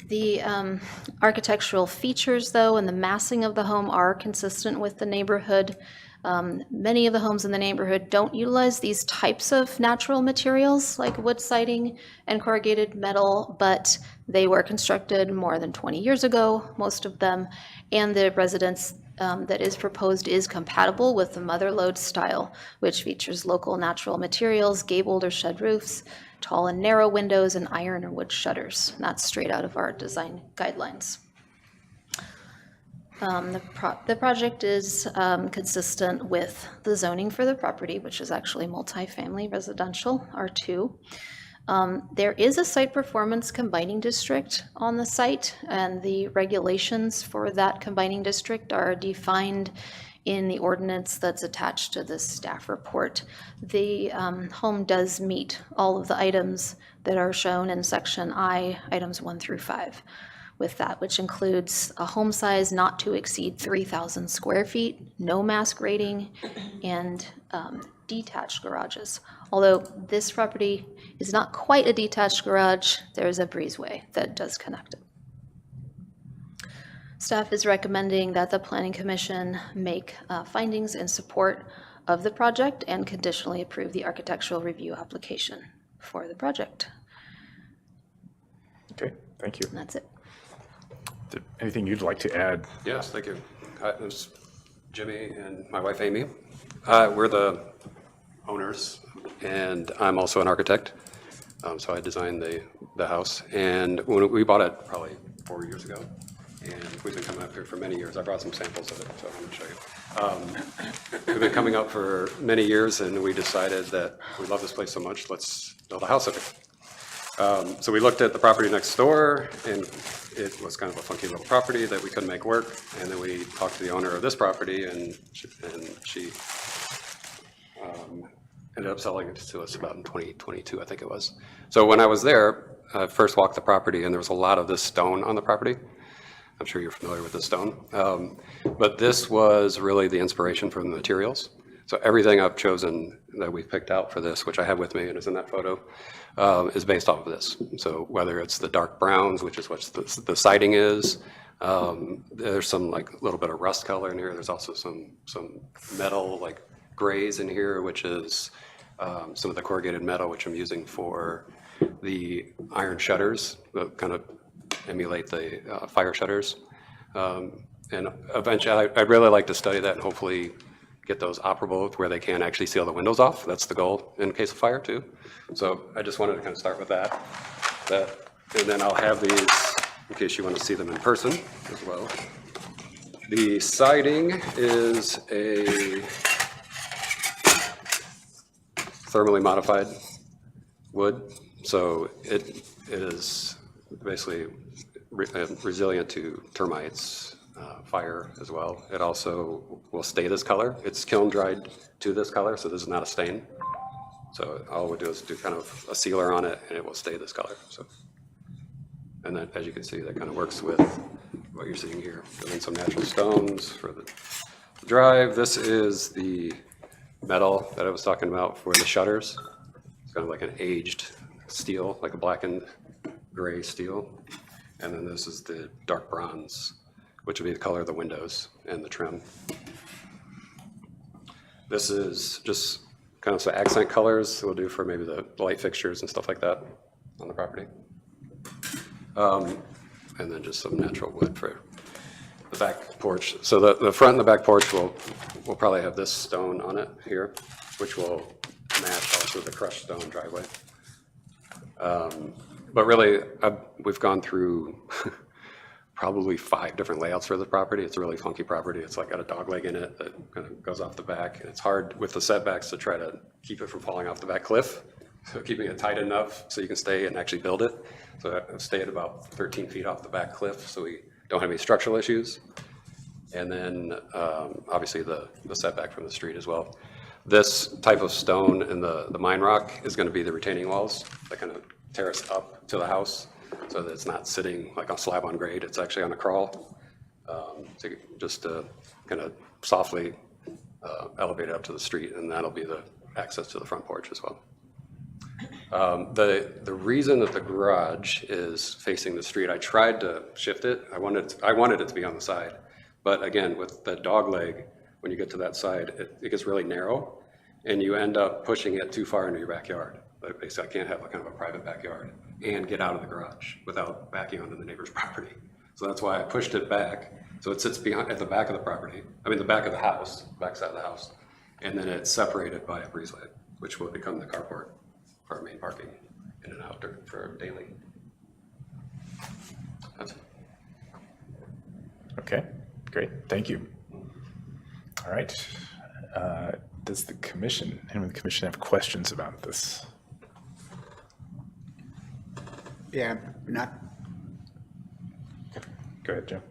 The architectural features, though, and the massing of the home are consistent with the neighborhood. Many of the homes in the neighborhood don't utilize these types of natural materials like wood siding and corrugated metal, but they were constructed more than 20 years ago, most of them, and the residence that is proposed is compatible with the mother lode style, which features local natural materials, gabled or shed roofs, tall and narrow windows, and iron or wood shutters. And that's straight out of our design guidelines. The project is consistent with the zoning for the property, which is actually multifamily residential, R2. There is a site performance combining district on the site, and the regulations for that combining district are defined in the ordinance that's attached to the staff report. The home does meet all of the items that are shown in section I, items 1 through 5. With that, which includes a home size not to exceed 3,000 square feet, no mass grading, and detached garages. Although this property is not quite a detached garage, there's a breezeway that does connect it. Staff is recommending that the Planning Commission make findings in support of the project and conditionally approve the architectural review application for the project. Okay, thank you. And that's it. Anything you'd like to add? Yes, thank you. This is Jimmy and my wife Amy. We're the owners, and I'm also an architect. So I designed the house, and when we bought it probably 4 years ago, and we've been coming up here for many years. I brought some samples of it, so I'm going to show you. We've been coming up for many years, and we decided that we love this place so much, let's build a house of it. So we looked at the property next door, and it was kind of a funky little property that we couldn't make work. And then we talked to the owner of this property, and she ended up selling it to us about in 2022, I think it was. So when I was there, I first walked the property, and there was a lot of this stone on the property. I'm sure you're familiar with the stone. But this was really the inspiration for the materials. So everything I've chosen that we've picked out for this, which I have with me and is in that photo, is based off of this. So whether it's the dark browns, which is what the siding is, there's some like little bit of rust color in here. There's also some metal like grays in here, which is some of the corrugated metal, which I'm using for the iron shutters that kind of emulate the fire shutters. And eventually, I'd really like to study that and hopefully get those operable where they can actually seal the windows off. That's the goal in case of fire too. So I just wanted to kind of start with that. And then I'll have these in case you want to see them in person as well. The siding is a thermally modified wood. So it is basically resilient to termites, fire as well. It also will stay this color. It's kiln dried to this color, so this is not a stain. So all we do is do kind of a sealer on it, and it will stay this color. So, and then as you can see, that kind of works with what you're seeing here. And then some natural stones for the drive. This is the metal that I was talking about for the shutters. It's kind of like an aged steel, like a blackened gray steel. And then this is the dark bronze, which would be the color of the windows and the trim. This is just kind of some accent colors we'll do for maybe the light fixtures and stuff like that on the property. And then just some natural wood for the back porch. So the front and the back porch will probably have this stone on it here, which will match also the crushed stone driveway. But really, we've gone through probably 5 different layouts for the property. It's a really funky property. It's like got a dog leg in it that kind of goes off the back. And it's hard with the setbacks to try to keep it from falling off the back cliff. So keeping it tight enough so you can stay and actually build it. So I've stayed about 13 feet off the back cliff so we don't have any structural issues. And then obviously the setback from the street as well. This type of stone and the mine rock is going to be the retaining walls that kind of terrace up to the house so that it's not sitting like on slab on grade. It's actually on a crawl. To just kind of softly elevate it up to the street, and that'll be the access to the front porch as well. The reason that the garage is facing the street, I tried to shift it. I wanted it to be on the side, but again, with the dog leg, when you get to that side, it gets really narrow, and you end up pushing it too far into your backyard. Like basically, I can't have a kind of a private backyard and get out of the garage without backing onto the neighbor's property. So that's why I pushed it back. So it sits behind at the back of the property. I mean, the back of the house, back side of the house, and then it's separated by a breezeway, which will become the carport for our main parking in and out for daily. That's it. Okay, great, thank you. All right, does the commission, anyone in the commission have questions about this? Yeah, not, Go ahead, Jim.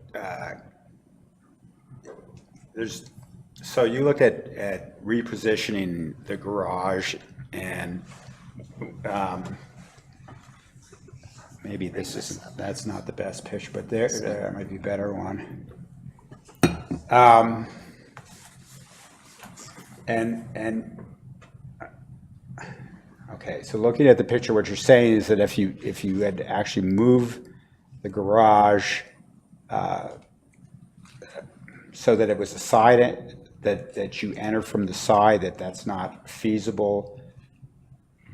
so you looked at repositioning the garage, and maybe that's not the best pitch, but there might be a better one. Okay, so looking at the picture, what you're saying is that if you had to actually move the garage so that it was a side that you enter from the side, that's not feasible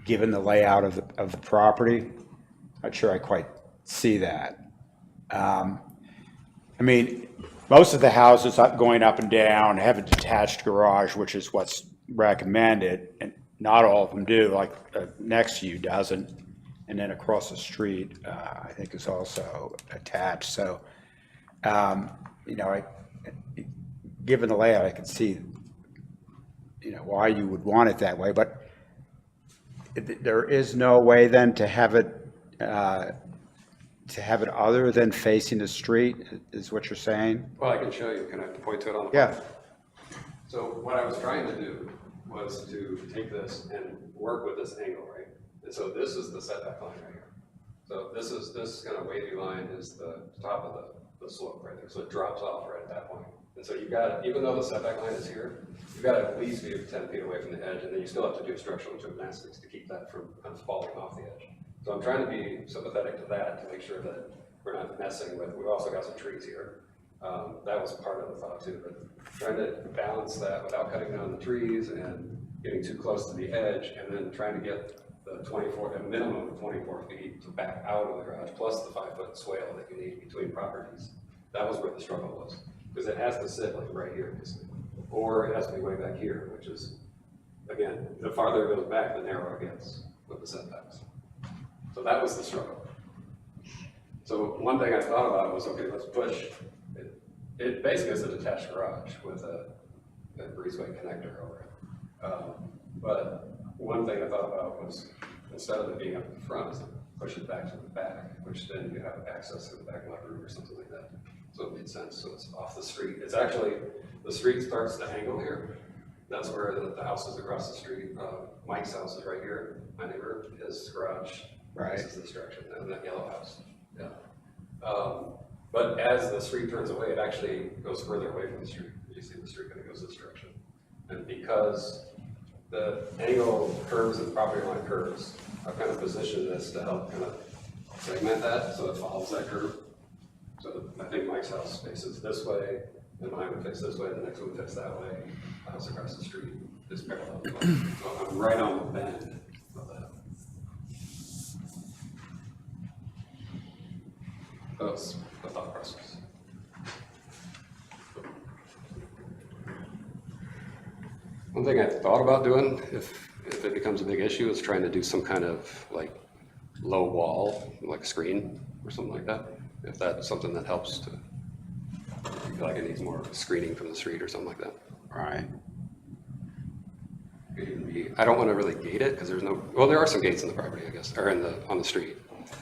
given the layout of the property. Not sure I quite see that. I mean, most of the houses going up and down have a detached garage, which is what's recommended, and not all of them do. Like next to you doesn't, and then across the street, I think is also attached. So, you know, given the layout, I can see, you know, why you would want it that way. But there is no way then to have it other than facing the street, is what you're saying? Well, I can show you. Can I point to it on the Yeah. plan? So what I was trying to do was to take this and work with this angle, right? And so this is the setback line right here. So this kind of wavy line is the top of the slope right there. So it drops off right at that point. And so you've got, even though the setback line is here, you've got to at least be 10 feet away from the edge, and then you still have to do structural gymnastics to keep that from kind of falling off the edge. So I'm trying to be sympathetic to that to make sure that we're not messing with, we've also got some trees here. That was part of the thought too, but trying to balance that without cutting down the trees and getting too close to the edge, and then trying to get the a minimum of 24 feet to back out of the garage, plus the 5-foot swale that you need between properties. That was where the struggle was, because it has to sit like right here, or it has to be way back here, which is, again, the farther it goes back, the narrower it gets with the setbacks. So that was the struggle. So one thing I thought about was, okay, let's push. It basically is a detached garage with a breezeway connector over it. But one thing I thought about was, instead of it being up in front, push it back to the back, which then you have access to the back mudroom or something like that. So it made sense, so it's off the street. It's actually, the street starts to angle here. That's where the house is across the street. Mike's house is right here. My neighbor, his garage faces this direction, and that yellow house. Yeah. But as the street turns away, it actually goes further away from the street. You see the street kind of goes this direction. And because the angle curves and property line curves, I've kind of positioned this to help kind of segment that so it follows that curve. So I think Mike's house faces this way, and mine would face this way, the next one would face that way. The house across the street is parallel. So I'm right on the bend of that. That's the thought process. One thing I thought about doing, if it becomes a big issue, is trying to do some kind of like low wall, like a screen or something like that. If that's something that helps to, I feel like it needs more screening from the street or something like that. Right. I don't want to really gate it because there's no, well, there are some gates in the property, I guess, or on the street.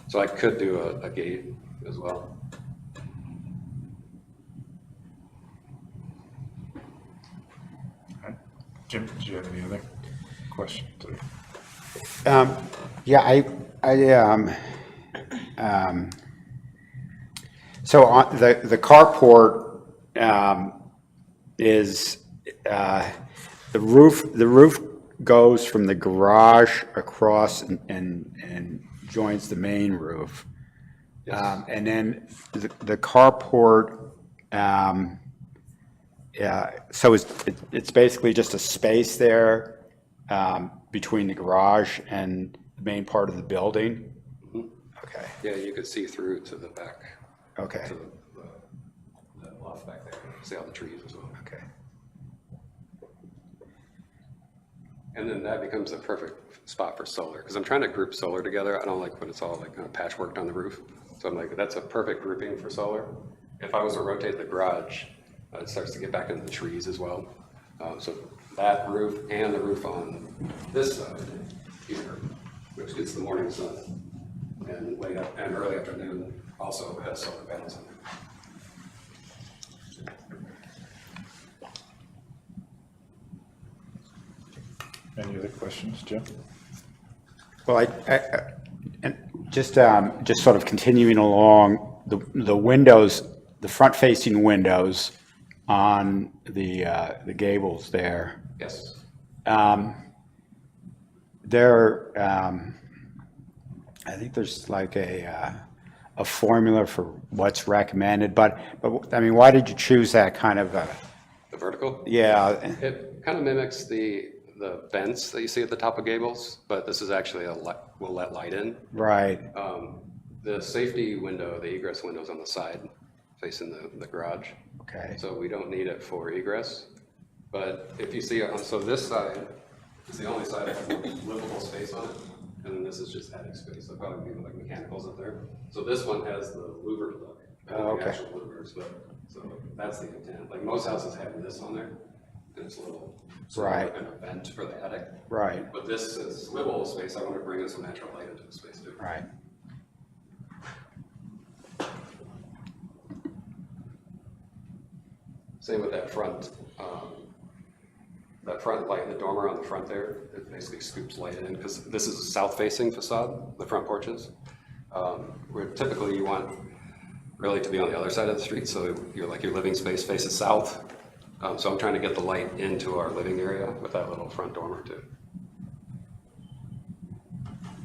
So I could do a gate as well. Jim, do you have any other questions? Yeah, so on the carport is the roof goes from the garage across and joins the main roof. And then the carport, so it's basically just a space there between the garage and the main part of the building? Okay. Yeah, you could see through to the back. Okay. To the loft back there. See all the trees as well. Okay. And then that becomes the perfect spot for solar, because I'm trying to group solar together. I don't like when it's all like kind of patchworked on the roof. So I'm like, that's a perfect grouping for solar. If I was to rotate the garage, it starts to get back into the trees as well. So that roof and the roof on this side here, which gets the morning sun, and late up and early afternoon also has solar panels on it. Any other questions, Jim? Well, and just sort of continuing along, the windows, the front-facing windows on the gables there. Yes. I think there's like a formula for what's recommended, but I mean, why did you choose that kind of The vertical? yeah, It kind of mimics the vents that you see at the top of gables, but this is actually will let light in. right, The safety window, the egress window's on the side facing the garage. okay, So we don't need it for egress. But if you see, so this side is the only side that has livable space on it. And then this is just attic space. So probably be like mechanicals up there. So this one has the louvered look. Okay. The actual louvers, but so that's the intent. Like most houses have this on there. And it's a little sort of Right. like an vent for the attic. right, But this is livable space. I want to bring in some natural light into the space too. right. Same with that front light in the dormer on the front there. It basically scoops light in because this is a south-facing facade, the front porches. Where typically you want really to be on the other side of the street, so your living space faces south. So I'm trying to get the light into our living area with that little front dormer too.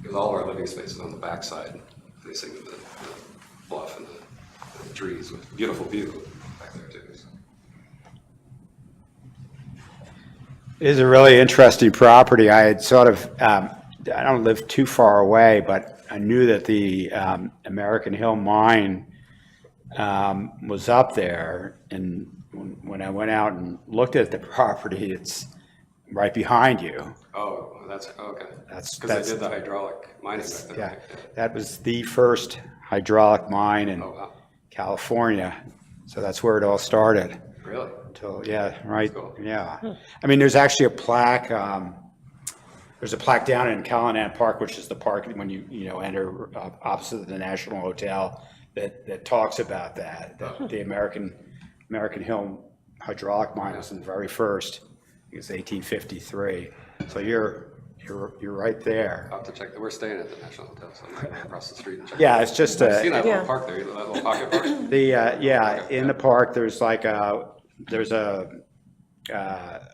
Because all our living space is on the back side, facing the bluff and the trees with beautiful view back there too. So. It is a really interesting property. I had sort of, I don't live too far away, but I knew that the American Hill Mine was up there. And when I went out and looked at the property, it's right behind you. Oh, that's, okay. That's Because I did the hydraulic mining back there. Yeah, that was the first hydraulic mine in Oh, wow. California. So that's where it all started. Really? So, yeah, right, Cool. yeah. I mean, there's actually a plaque there's a plaque down in Callahan Park, which is the park when you enter opposite the National Hotel, that talks about that the American Hill hydraulic mine was the very first. It was 1853. So you're right there. I'll have to check. We're staying at the National Hotel, so I'm gonna go across the street and check. Yeah, it's just I've seen a, that little park there, that little pocket park. in the park, there's like there's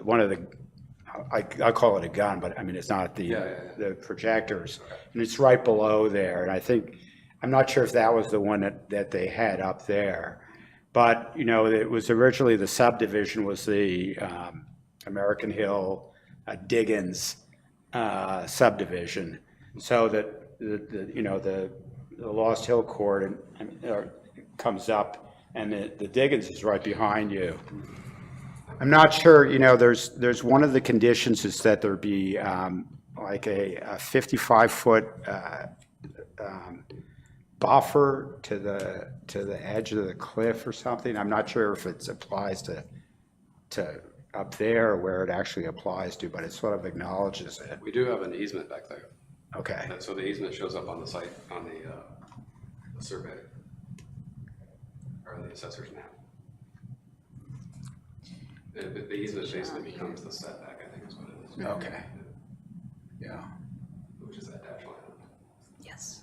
one of the, I call it a gun, but I mean, it's not the projectors. And it's right below there. And I'm not sure if that was the one that they had up there. But, it was originally the subdivision was the American Hill Diggins subdivision. So that the Lost Hill Court comes up, and the Diggins is right behind you. I'm not sure, there's one of the conditions is that there be like a 55-foot buffer to the edge of the cliff or something. I'm not sure if it applies to up there or where it actually applies to, but it sort of acknowledges it. We do have an easement back there. Okay. And so the easement shows up on the site, on the survey, or the assessor's map. The easement basically becomes the setback, I think is what it is. Okay. Yeah. Which is that dash line. Yes.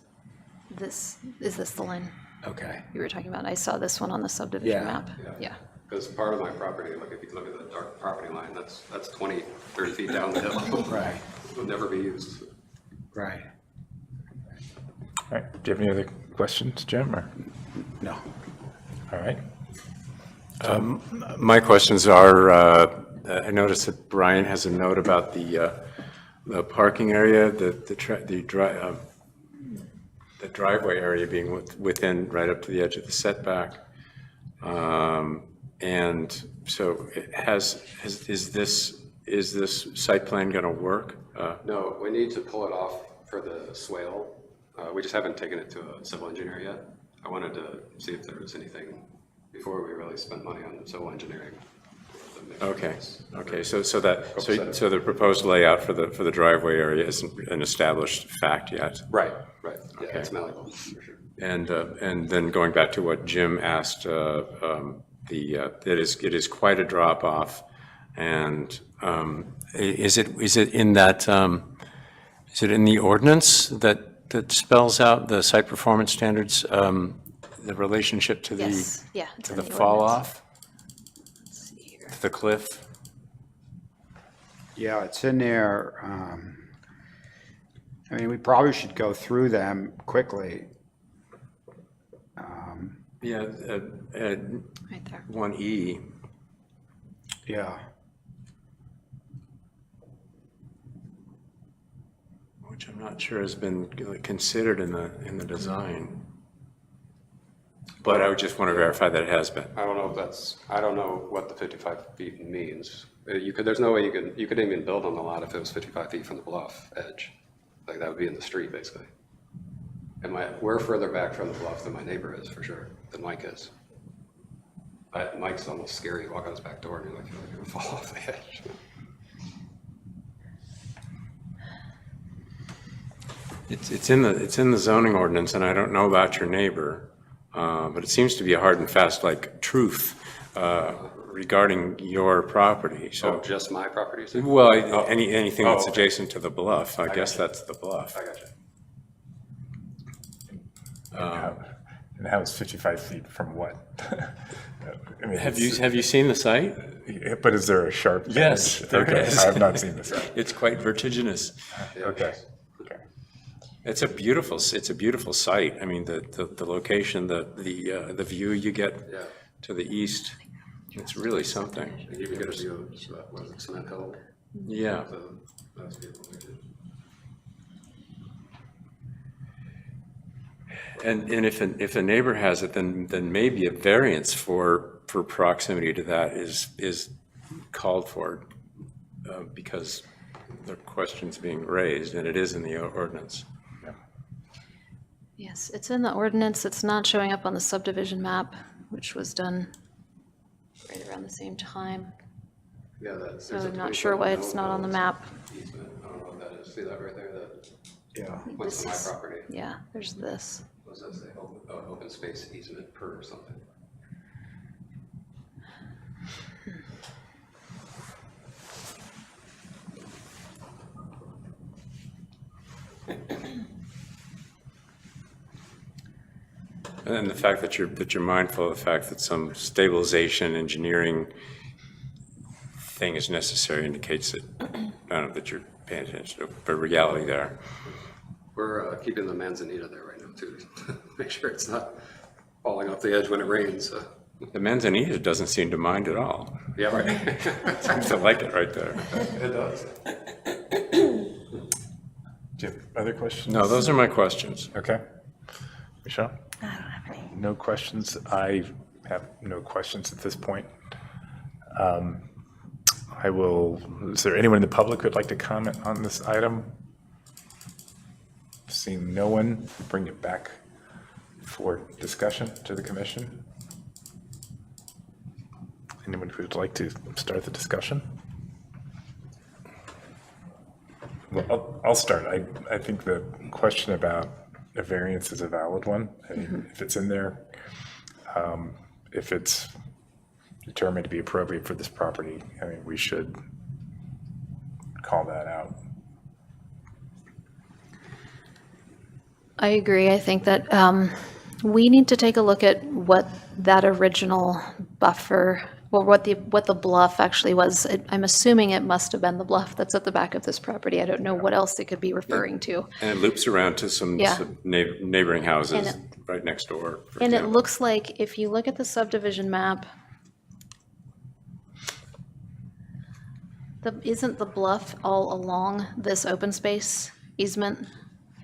Is this the line Okay. you were talking about? I saw this one on the subdivision Yeah. map. Yeah. Because part of my property, like if you look at the dark property line, that's 20, 30 feet down the hill. Right. It will never be used. Right. All right, do you have any other questions, Jim, or? No. All right. My questions are, I noticed that Brian has a note about the parking area, the driveway area being within, right up to the edge of the setback. And so is this site plan going to work? No, we need to pull it off for the swale. We just haven't taken it to a civil engineer yet. I wanted to see if there was anything before we really spent money on civil engineering. Okay, so the proposed layout for the driveway area isn't an established fact yet? Right. Yeah, Okay. it's malleable, for sure. And then going back to what Jim asked, it is quite a drop off, and is it in that is it in the ordinance that spells out the site performance standards, the relationship to Yes, yeah. it's to in the the fall ordinance. off, the cliff? Yeah, it's in there. I mean, we probably should go through them quickly. Yeah, Right there. 1E. Yeah. Which I'm not sure has been considered in the design. But I would just want to verify that it has been. I don't know what the 55 feet means. There's no way you couldn't even build on the lot if it was 55 feet from the bluff edge. Like that would be in the street, basically. And we're further back from the bluff than my neighbor is, for sure, than Mike is. Mike's almost scary. You walk out his back door and you're like, you're going to fall off the edge. It's in the zoning ordinance, and I don't know about your neighbor, but it seems to be a hard and fast truth regarding your property. So Just my property? So? well, anything that's okay. adjacent to the bluff, I guess gotcha. that's the bluff. I got you. And how is 55 feet from what? I mean, Have you seen the site? But is there a sharp? Yes, edge? there Okay, is. I have not seen the site. It's quite vertiginous. Okay. It's a beautiful site. I mean, the location, the view you get Yeah. to the east, it's really something. And you can get a view of, what is it, Cement Hill? Yeah. So that's beautiful. And if a neighbor has it, then maybe a variance for proximity to that is called for because the question's being raised, and it is in the ordinance. Yes, it's in the ordinance. It's not showing up on the subdivision map, which was done right around the same time. Yeah, So I'm not sure why it's not on the map. Easement, I don't know what that See that right there, that Yeah. went to my property? Yeah, there's this. What does that say? Open space easement per or something? And the fact that you're mindful of the fact that some stabilization engineering thing is necessary indicates that, I don't know, that you're paying attention to the reality there. We're keeping the manzanita there right now too, make sure it's not falling off the edge when it rains. The manzanita doesn't seem to mind at all. Yeah, right. Seems to like it right there. It does. Do you have other questions? No, those are my questions. Okay. Michelle? I don't have any. No questions. I have no questions at this point. Is there anyone in the public who'd like to comment on this item? Seeing no one, bring it back for discussion to the commission. Anyone who'd like to start the discussion? Well, I'll start. I think the question about a variance is a valid one. I mean, if it's in there, if it's determined to be appropriate for this property, I mean, we should call that out. I agree. I think that we need to take a look at what that original buffer, or what the bluff actually was. I'm assuming it must have been the bluff that's at the back of this property. I don't know what else it could be referring to. And it loops around to some Yeah. neighboring houses And right next door. for And it example. looks like if you look at the subdivision map, isn't the bluff all along this open space easement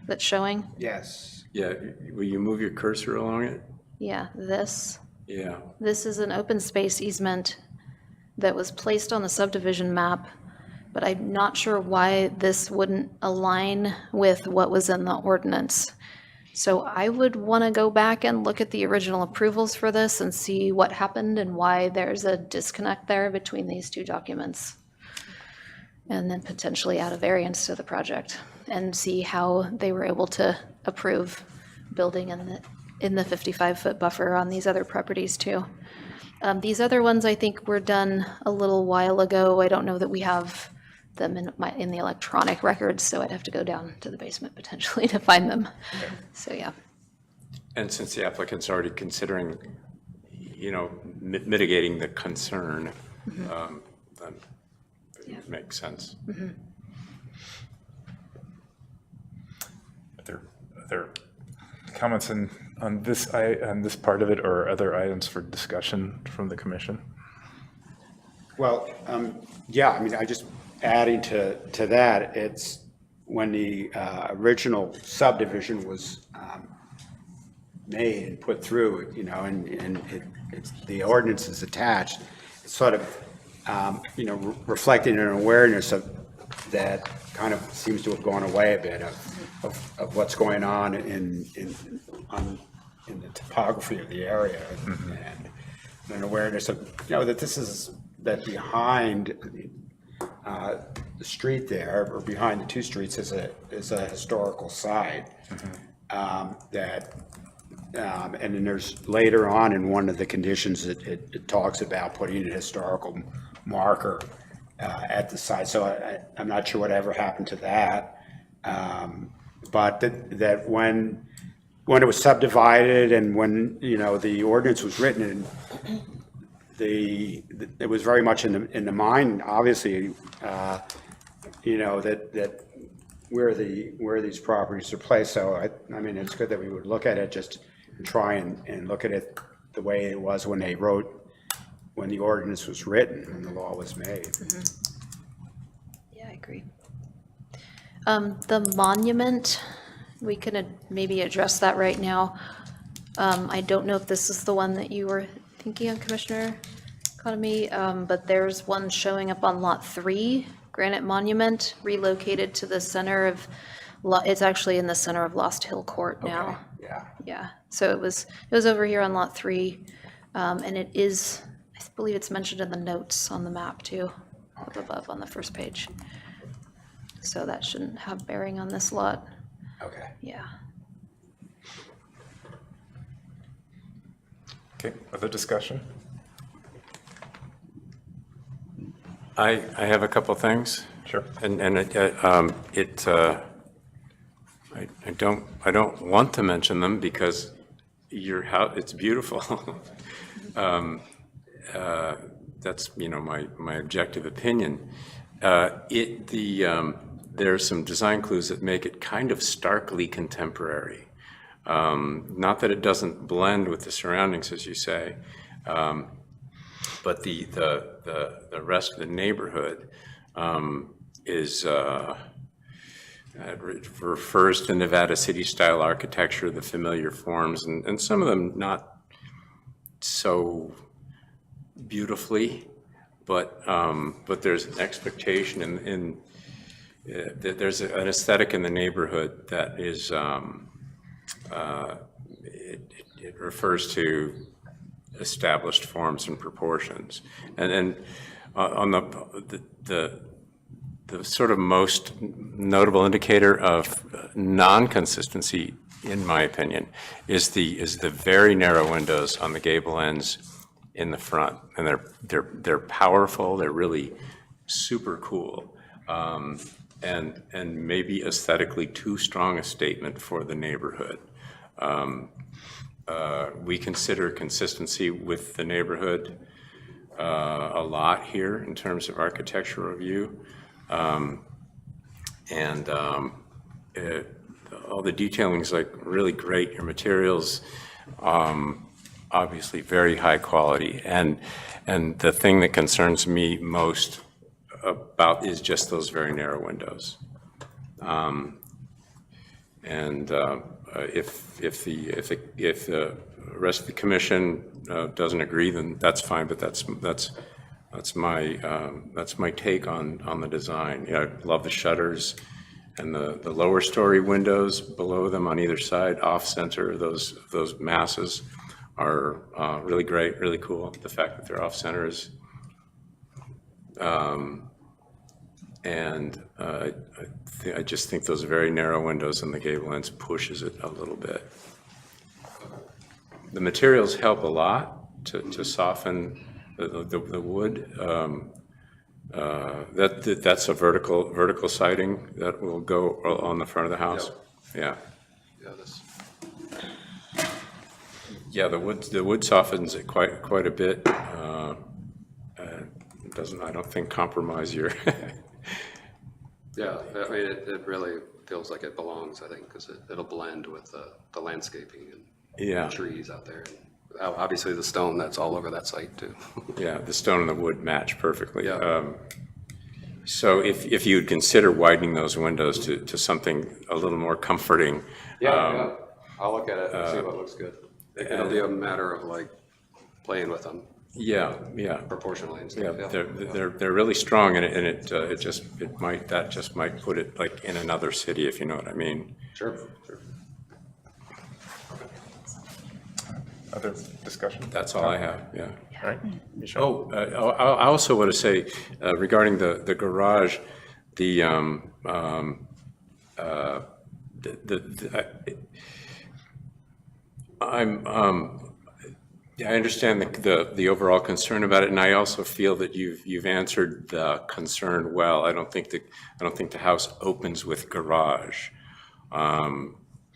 that's showing? Yes. Yeah, will you move your cursor along it? Yeah, this. Yeah. This is an open space easement that was placed on the subdivision map, but I'm not sure why this wouldn't align with what was in the ordinance. So I would want to go back and look at the original approvals for this and see what happened and why there's a disconnect there between these two documents. And then potentially add a variance to the project and see how they were able to approve building in the 55-foot buffer on these other properties too. These other ones I think were done a little while ago. I don't know that we have them in the electronic records, so I'd have to go down to the basement potentially to find them. So yeah. And since the applicant's already considering, mitigating the concern, then it makes sense. Are there comments on this part of it or other items for discussion from the commission? Well, yeah, I mean, I just adding to that, it's when the original subdivision was made and put through, and the ordinance is attached, it's sort of, reflecting an awareness of that kind of seems to have gone away a bit of what's going on in the topography of the area, and an awareness of, that this is, that behind the street there, or behind the two streets, is a historical site. And then there's later on in one of the conditions, it talks about putting a historical marker at the site. So I'm not sure whatever happened to that. But that when it was subdivided and when, the ordinance was written, it was very much in the mind, obviously, that where these properties are placed. So I mean, it's good that we would look at it, just try and look at it the way it was when the ordinance was written, when the law was made. Yeah, I agree. The monument, we could maybe address that right now. I don't know if this is the one that you were thinking of, Commissioner Economy, but there's one showing up on Lot 3, granite monument, relocated to the center of, it's actually in the center of Lost Hill Court now. Okay, yeah. Yeah, so it was over here on Lot 3, and it is, I believe it's mentioned in the notes on the map too, up above on the first page. so that shouldn't have bearing on this lot. Okay. Yeah. Okay, other discussion? I have a couple things. Sure. And I don't want to mention them because your house, it's beautiful. That's, my objective opinion. There are some design clues that make it kind of starkly contemporary. Not that it doesn't blend with the surroundings, as you say, but the rest of the neighborhood refers to Nevada City-style architecture, the familiar forms, and some of them not so beautifully, but there's an expectation that there's an aesthetic in the neighborhood that is it refers to established forms and proportions, and on the sort of most notable indicator of non-consistency, in my opinion, is the very narrow windows on the gable ends in the front, and they're powerful. They're really super cool, and maybe aesthetically too strong a statement for the neighborhood. We consider consistency with the neighborhood a lot here in terms of architectural review. All the detailing is like really great. Your materials, obviously very high quality. And the thing that concerns me most about is just those very narrow windows. If the rest of the commission doesn't agree, then that's fine. But that's my take on the design. I love the shutters and the lower story windows below them on either side, off center. Those masses are really great, really cool. The fact that they're off center is, I just think those very narrow windows in the gable ends pushes it a little bit. The materials help a lot to soften the wood. That's a vertical siding that will go on the front of the house. Yep. Yeah. Yeah, Yeah, the wood softens it quite a bit. It doesn't, I don't think, compromise your. yeah, I mean, it really feels like it belongs, I think, because it'll blend with the landscaping and Yeah. trees out there. And obviously the stone that's all over that site too. Yeah, the stone and the wood match perfectly. Yeah. So if you'd consider widening those windows to something a little more comforting. Yeah. I'll look at it and see what looks good. It'll be a matter of like playing with them. Yeah. Proportionally and Yeah, stuff. they're really strong, and it just might put it like in another city, if you know what I mean. Sure. Other discussion? That's all I have, yeah. All right, Michelle? I also want to say regarding the garage, I understand the overall concern about it, and I also feel that you've answered the concern well. I don't think the house opens with garage.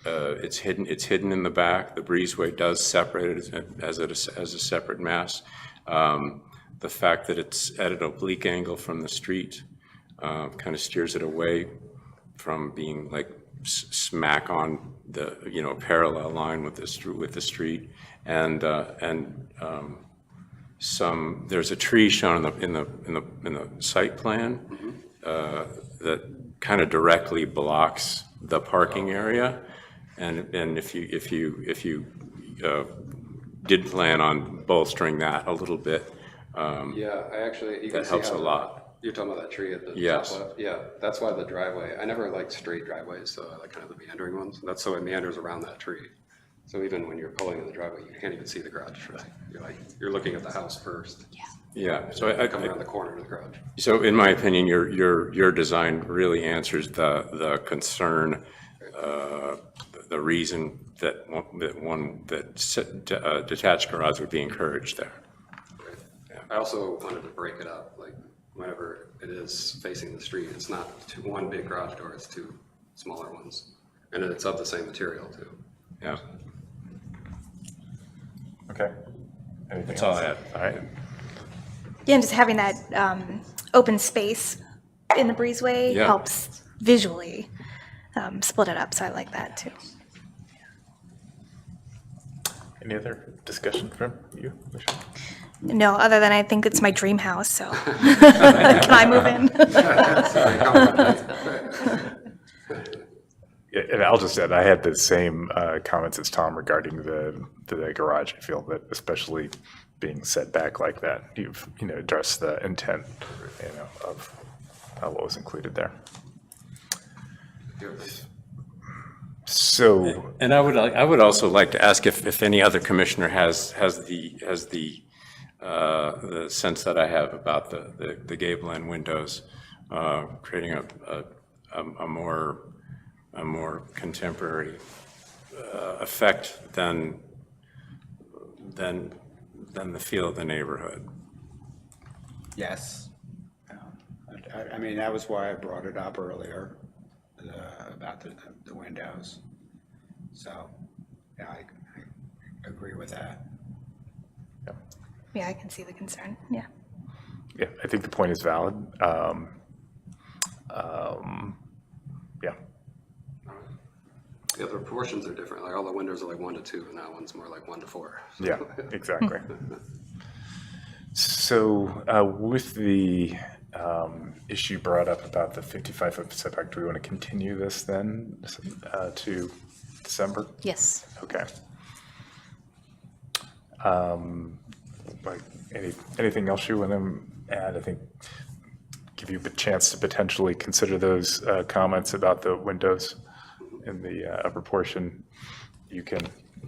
It's hidden in the back. The breezeway does separate it as a separate mass. The fact that it's at an oblique angle from the street kind of steers it away from being like smack on the parallel line with the street. And there's a tree shown in the site plan that kind of directly blocks the parking area. And if you did plan on bolstering that a little bit, Yeah, I actually, you can that see helps how a lot. You're talking about that tree at the Yes. top left? Yeah, that's why the driveway, I never like straight driveways, so I like kind of the meandering ones. That's so it meanders around that tree. So even when you're pulling in the driveway, you can't even see the garage. Right? You're looking at the house first. Yeah. Yeah, so I, Come around the corner to the garage. so in my opinion, your design really answers the concern, the reason that detached garage would be encouraged there. I also wanted to break it up, like whenever it is facing the street, it's not one big garage door, it's two smaller ones. And it's of the same material too. Yeah, Okay. Anything that's all else? I had. All right. Yeah, and just having that open space in the breezeway Yeah. helps visually split it up, so I like that too. Any other discussion from you, Michelle? No, other than I think it's my dream house, so can I move in? Yeah, and I'll just add, I had the same comments as Tom regarding the garage. I feel that especially being set back like that, you've, addressed the intent, of what was included there. So, And I would also like to ask if any other commissioner has the sense that I have about the gable end windows, creating a more contemporary effect than the feel of the neighborhood. Yes. I mean, that was why I brought it up earlier, about the windows. So, yeah, I agree with that. Yeah, I can see the concern, yeah. yeah, I think the point is valid. Yeah. Yeah, the proportions are different. Like all the windows are like 1 to 2, and that one's more like 1 to 4. Yeah, exactly. So with the issue brought up about the 55-foot setback, do we want to continue this then to December? Yes. Okay. Like anything else you want to add? I think give you a chance to potentially consider those comments about the windows in the upper portion. You can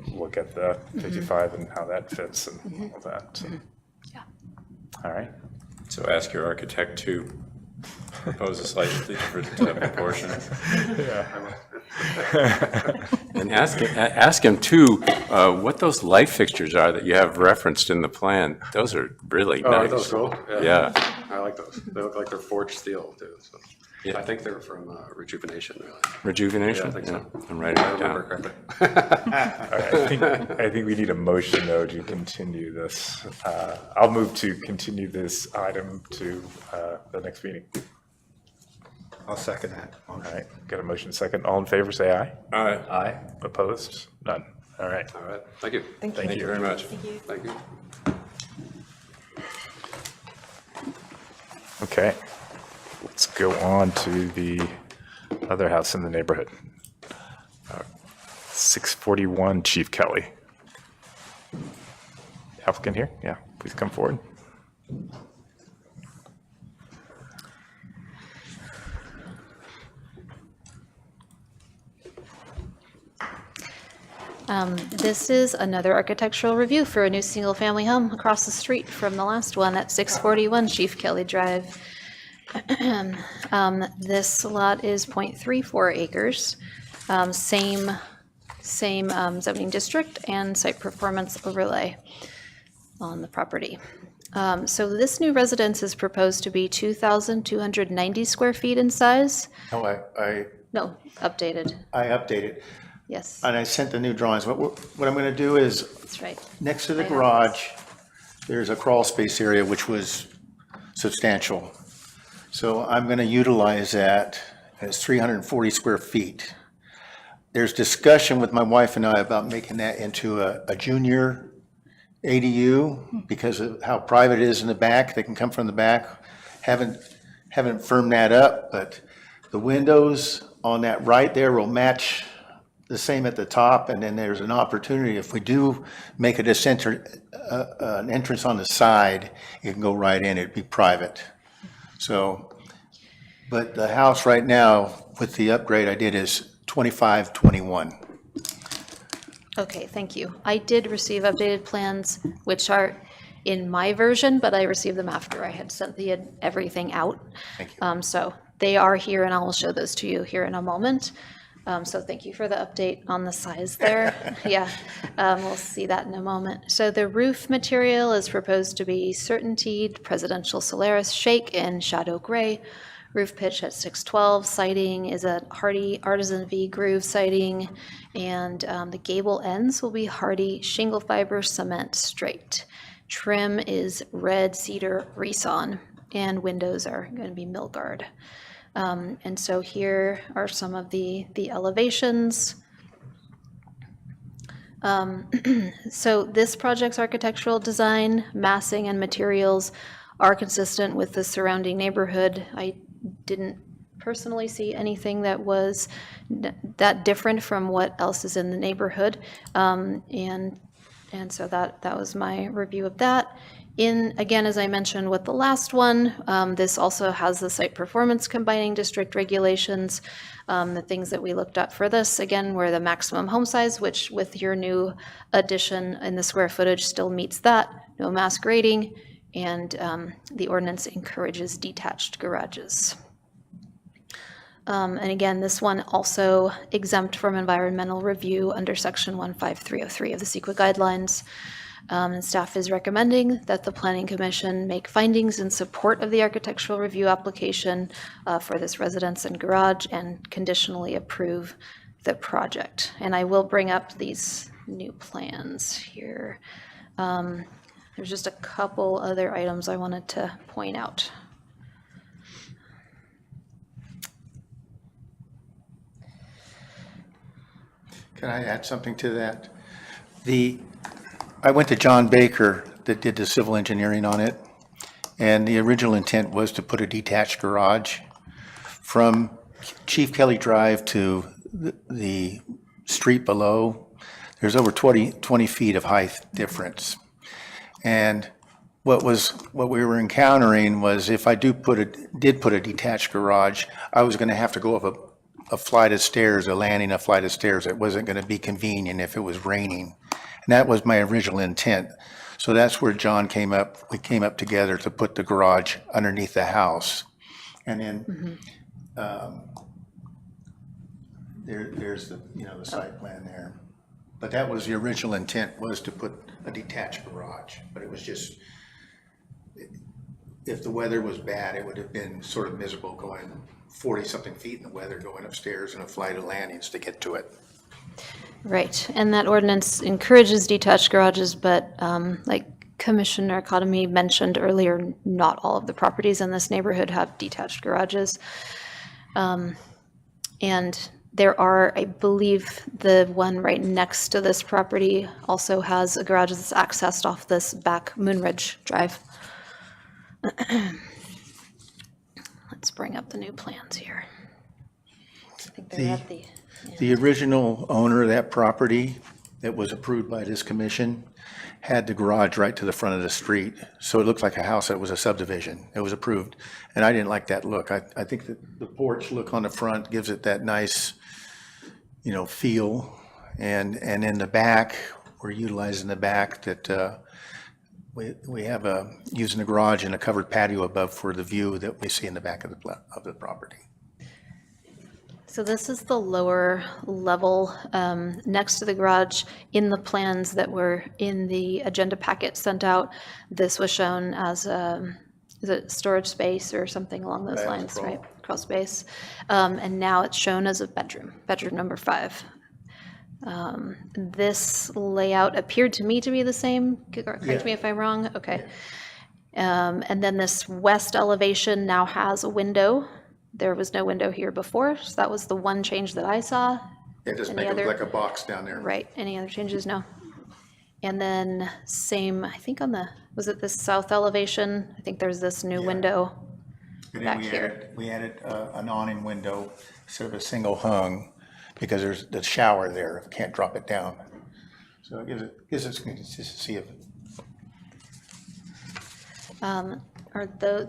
look at the 55 and how that fits and all that. So. Yeah. All right. So ask your architect to propose a slightly different proportion. And ask him too, what those light fixtures are that you have referenced in the plan. Those are really nice. Are those cool? Yeah. I like those. They look like they're forged steel too. So. Yeah. I think they're from Rejuvenation, really. Rejuvenation? Yeah, I think so. I'm writing I it down. remember correctly. All right. I think we need a motion though to continue this. I'll move to continue this item to the next meeting. I'll second that. All right. Got a motion second. All in favor, say aye. All right. Aye. Opposed? None. All right. All right. Thank you. Thank you very much. Thank you. Okay. Let's go on to the other house in the neighborhood. 641 Chief Kelly. Applicant here? Yeah, please come forward. This is another architectural review for a new single-family home across the street from the last one at 641 Chief Kelly Drive. This lot is 0.34 acres, same zoning district and site performance overlay on the property. So this new residence is proposed to be 2,290 square feet in size. No, No, updated, I updated, yes, and I sent the new drawings. What I'm going to do is, that's right. next to the I have garage, there's a crawl space area which was substantial. So I'm going to utilize that as 340 square feet. There's discussion with my wife and I about making that into a junior ADU because of how private it is in the back. They can come from the back. Haven't firmed that up, but the windows on that right there will match the same at the top. And then there's an opportunity, if we do make it an entrance on the side, it can go right in. It'd be private. So, but the house right now with the upgrade I did is 2521. Okay, thank you. I did receive updated plans, which are in my version, but I received them after I had sent everything out. Thank you. So they are here, and I will show those to you here in a moment. So thank you for the update on the size there. Yeah, we'll see that in a moment. So the roof material is proposed to be Certainteed Presidential Solaris Shake in Shadow Gray. Roof pitch at 612. Siding is a Hardy Artisan V Groove siding, and the gable ends will be Hardy Shingle Fiber Cement Straight. Trim is red cedar Reson, and windows are going to be Milgard. And so here are some of the elevations. So this project's architectural design, massing, and materials are consistent with the surrounding neighborhood. I didn't personally see anything that was that different from what else is in the neighborhood. And so that was my review of that. Again, as I mentioned with the last one, this also has the site performance combining district regulations. The things that we looked at for this, again, were the maximum home size, which with your new addition in the square footage still meets that, no mass grading, and the ordinance encourages detached garages. And again, this one also exempt from environmental review under section 15303 of the CEQA guidelines. And staff is recommending that the Planning Commission make findings in support of the architectural review application for this residence and garage and conditionally approve the project. And I will bring up these new plans here. There's just a couple other items I wanted to point out. Can I add something to that? I went to John Baker that did the civil engineering on it, and the original intent was to put a detached garage from Chief Kelly Drive to the street below. There's over 20 feet of height difference. And what we were encountering was if I did put a detached garage, I was going to have to go up a flight of stairs, a flight of stairs. It wasn't going to be convenient if it was raining. And that was my original intent. So that's where John came up. We came up together to put the garage underneath the house. And then there's the site plan there. But that was the original intent, was to put a detached garage. But it was just, if the weather was bad, it would have been sort of miserable going 40-something feet in the weather, going upstairs and a flight of landings to get to it. Right, and that ordinance encourages detached garages, but like Commissioner Akademi mentioned earlier, not all of the properties in this neighborhood have detached garages. And there are, I believe, the one right next to this property also has a garage that's accessed off this back Moonridge Drive. Let's bring up the new plans here. I think they're at the... The original owner of that property that was approved by this commission had the garage right to the front of the street. So it looked like a house that was a subdivision. It was approved. And I didn't like that look. I think that the porch look on the front gives it that nice, feel. And in the back, we're utilizing the back that we have using the garage and a covered patio above for the view that we see in the back of the property. So this is the lower level next to the garage. In the plans that were in the agenda packet sent out, this was shown as is it storage space or something along those lines, right? Crawl space. And now it's shown as a bedroom number 5. This layout appeared to me to be the same. Correct me if I'm wrong. Okay. And then this west elevation now has a window. There was no window here before, so that was the one change that I saw. It just makes it look like a box down there. Right, any other changes? No. And then same, I think was it the south elevation? I think there's this new window back here. We added an awning window instead of a single hung because there's the shower there, can't drop it down. So it gives us consistency of it.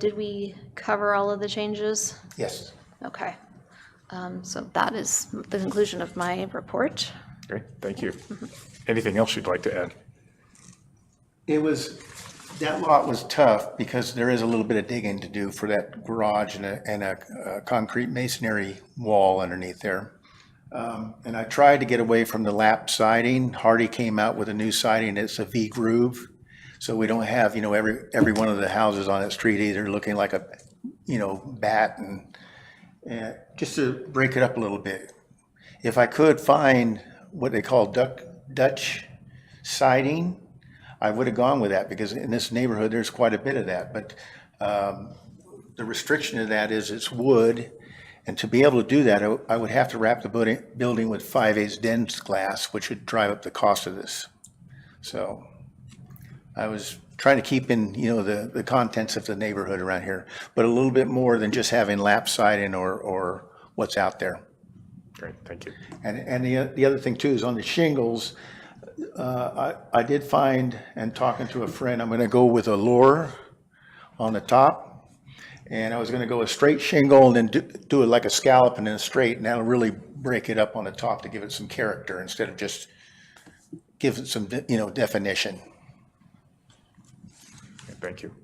Did we cover all of the changes? Yes. Okay. So that is the conclusion of my report. Great, thank you. Anything else you'd like to add? It was that lot was tough because there is a little bit of digging to do for that garage and a concrete masonry wall underneath there. And I tried to get away from the lap siding. Hardy came out with a new siding. It's a V groove. So we don't have, every one of the houses on that street either looking like a, bat and just to break it up a little bit. If I could find what they call Dutch siding, I would have gone with that because in this neighborhood, there's quite a bit of that. But the restriction of that is it's wood. And to be able to do that, I would have to wrap the building with 5/8 dense glass, which would drive up the cost of this. So I was trying to keep in, the contents of the neighborhood around here, but a little bit more than just having lap siding or what's out there. Great, thank you. And the other thing too is on the shingles, I did find, and talking to a friend, I'm going to go with a Allure on the top. And I was going to go a straight shingle and then do it like a scallop and then a straight, and that'll really break it up on the top to give it some character instead of just give it some, definition. Thank you.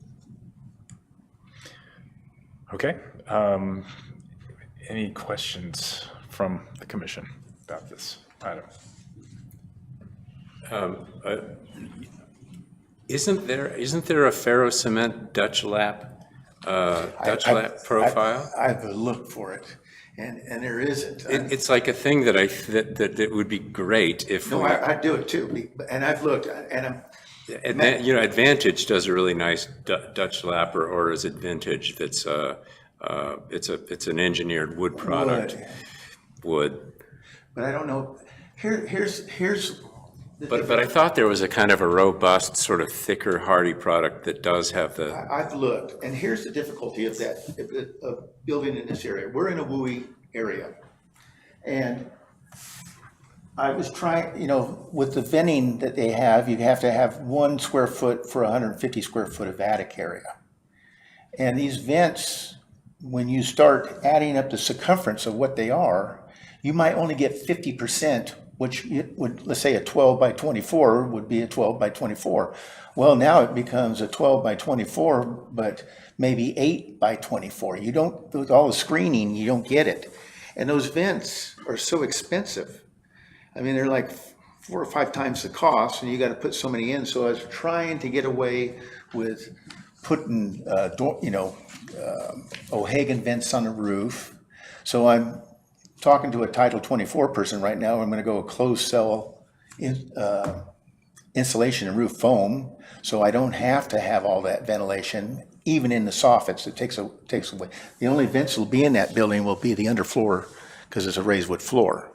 Okay. Any questions from the commission about this item? Isn't there a ferrocement Dutch lap profile? I've looked for it, and there isn't. It's like a thing that would be great if. No, I do it too, and I've looked, and I'm. Advantage does a really nice Dutch lap, or is it Vintage? That's it's an engineered wood product. Wood. But I don't know. Here's. But I thought there was a kind of a robust, sort of thicker, hardy product that does have the. I've looked, and here's the difficulty of that, of building in this area. We're in a WUI area. And I was trying, with the venting that they have, you have to have 1 square foot for 150 square foot of attic area. And these vents, when you start adding up the circumference of what they are, you might only get 50%, which would, let's say a 12 by 24 would be a 12 by 24. Well, now it becomes a 12 by 24, but maybe 8 by 24. You don't, with all the screening, you don't get it. And those vents are so expensive. I mean, they're like 4 or 5 times the cost, and you got to put so many in. So I was trying to get away with putting, O'Hagan vents on the roof. So I'm talking to a Title 24 person right now. I'm going to go a closed cell insulation and roof foam, so I don't have to have all that ventilation, even in the soffits. It takes away. The only vents will be in that building will be the underfloor because it's a raised wood floor.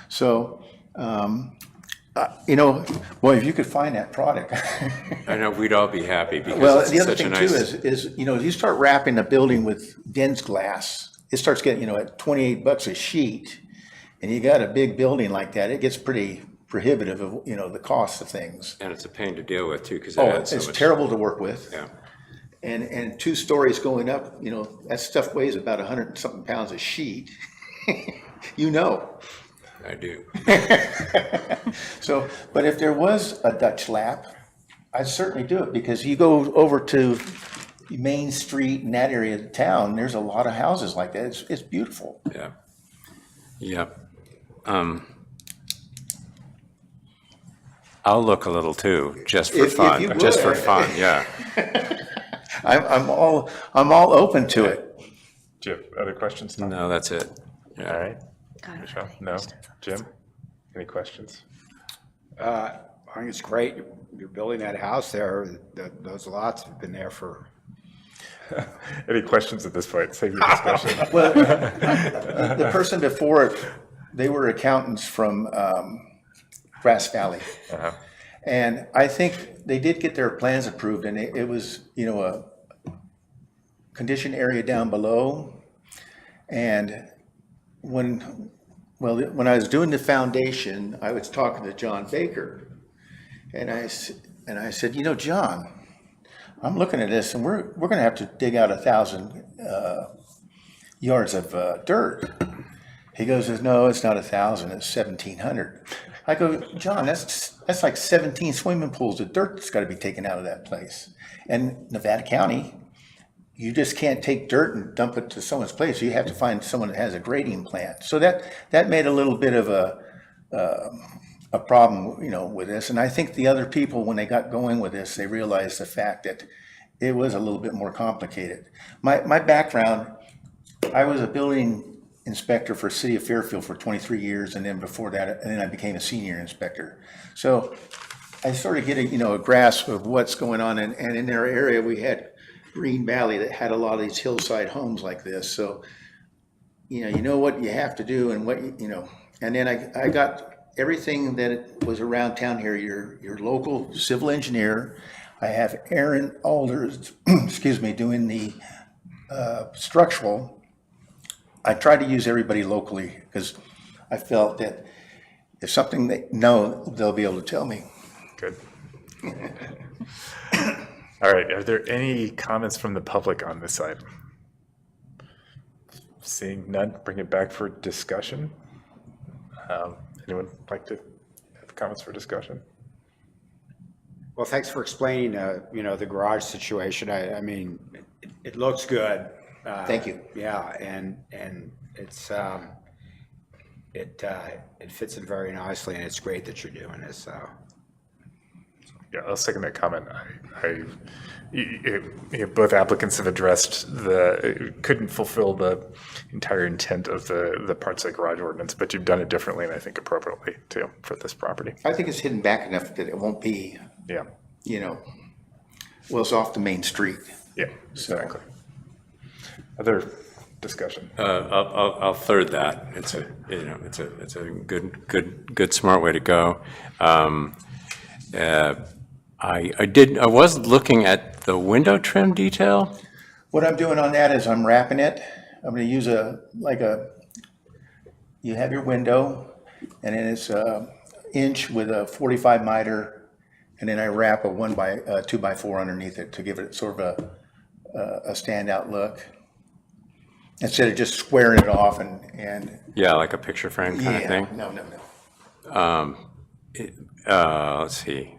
So, boy, if you could find that product. I know we'd all be happy because Well, it's the other such a thing nice. too is, you start wrapping a building with dense glass, it starts getting, at $28 a sheet, and you got a big building like that, it gets pretty prohibitive of, the cost of things. And it's a pain to deal with too, because it Oh, adds so it's much. terrible to work with. Yeah. And 2 stories going up, that stuff weighs about 100 and something pounds a sheet. I do. So, but if there was a Dutch lap, I'd certainly do it, because you go over to Main Street in that area of the town, there's a lot of houses like that. It's beautiful. Yeah. Yep. I'll look a little too, just for If fun. you Just for would. fun, yeah. I'm all open to it. Do you have other questions? Tom? No, that's it. All right. Michelle? No? Jim? Any questions? I think it's great. You're building that house there. Those lots have been there for. Any questions at this point? Save your discussion. Well, the person before it, they were accountants from Grass Valley. Uh-huh. And I think they did get their plans approved, and it was, a conditioned area down below. And when I was doing the foundation, I was talking to John Baker, and I said, John, I'm looking at this, and we're going to have to dig out 1,000 yards of dirt. He goes, no, it's not 1,000, it's 1,700. I go, John, that's that's like 17 swimming pools of dirt that's got to be taken out of that place. And Nevada County, you just can't take dirt and dump it to someone's place. You have to find someone that has a grading plant. So that made a little bit of a problem, you know, with this. And I think the other people, when they got going with this, they realized the fact that it was a little bit more complicated. My background, I was a building inspector for City of Fairfield for 23 years, and then before that, and then I became a senior inspector. So I sort of get a grasp of what's going on, and in our area, we had Green Valley that had a lot of these hillside homes like this. So, you know what you have to do and what, and then I got everything that was around town here, your local civil engineer. I have Aaron Alders, excuse me, doing the structural. I try to use everybody locally because I felt that if something they know, they'll be able to tell me. Good. All right, are there any comments from the public on this item? Seeing none, bring it back for discussion. Anyone like to have comments for discussion? Well, thanks for explaining, the garage situation. I mean, it looks good. Thank you. Yeah, and it's, it fits in very nicely, and it's great that you're doing this, so. Yeah, I'll second that comment. Both applicants have addressed couldn't fulfill the entire intent of the parts of the garage ordinance, but you've done it differently and I think appropriately too for this property. I think it's hidden back enough that it won't be, Yeah, well, it's off the main street. yeah, exactly. Other discussion? I'll third that. It's a good smart way to go. I was looking at the window trim detail. What I'm doing on that is I'm wrapping it. I'm going to use you have your window, and then it's an inch with a 45 miter, and then I wrap a 2x4 underneath it to give it sort of a standout look. Instead of just squaring it off and Yeah, like a picture frame kind of thing. No. Let's see.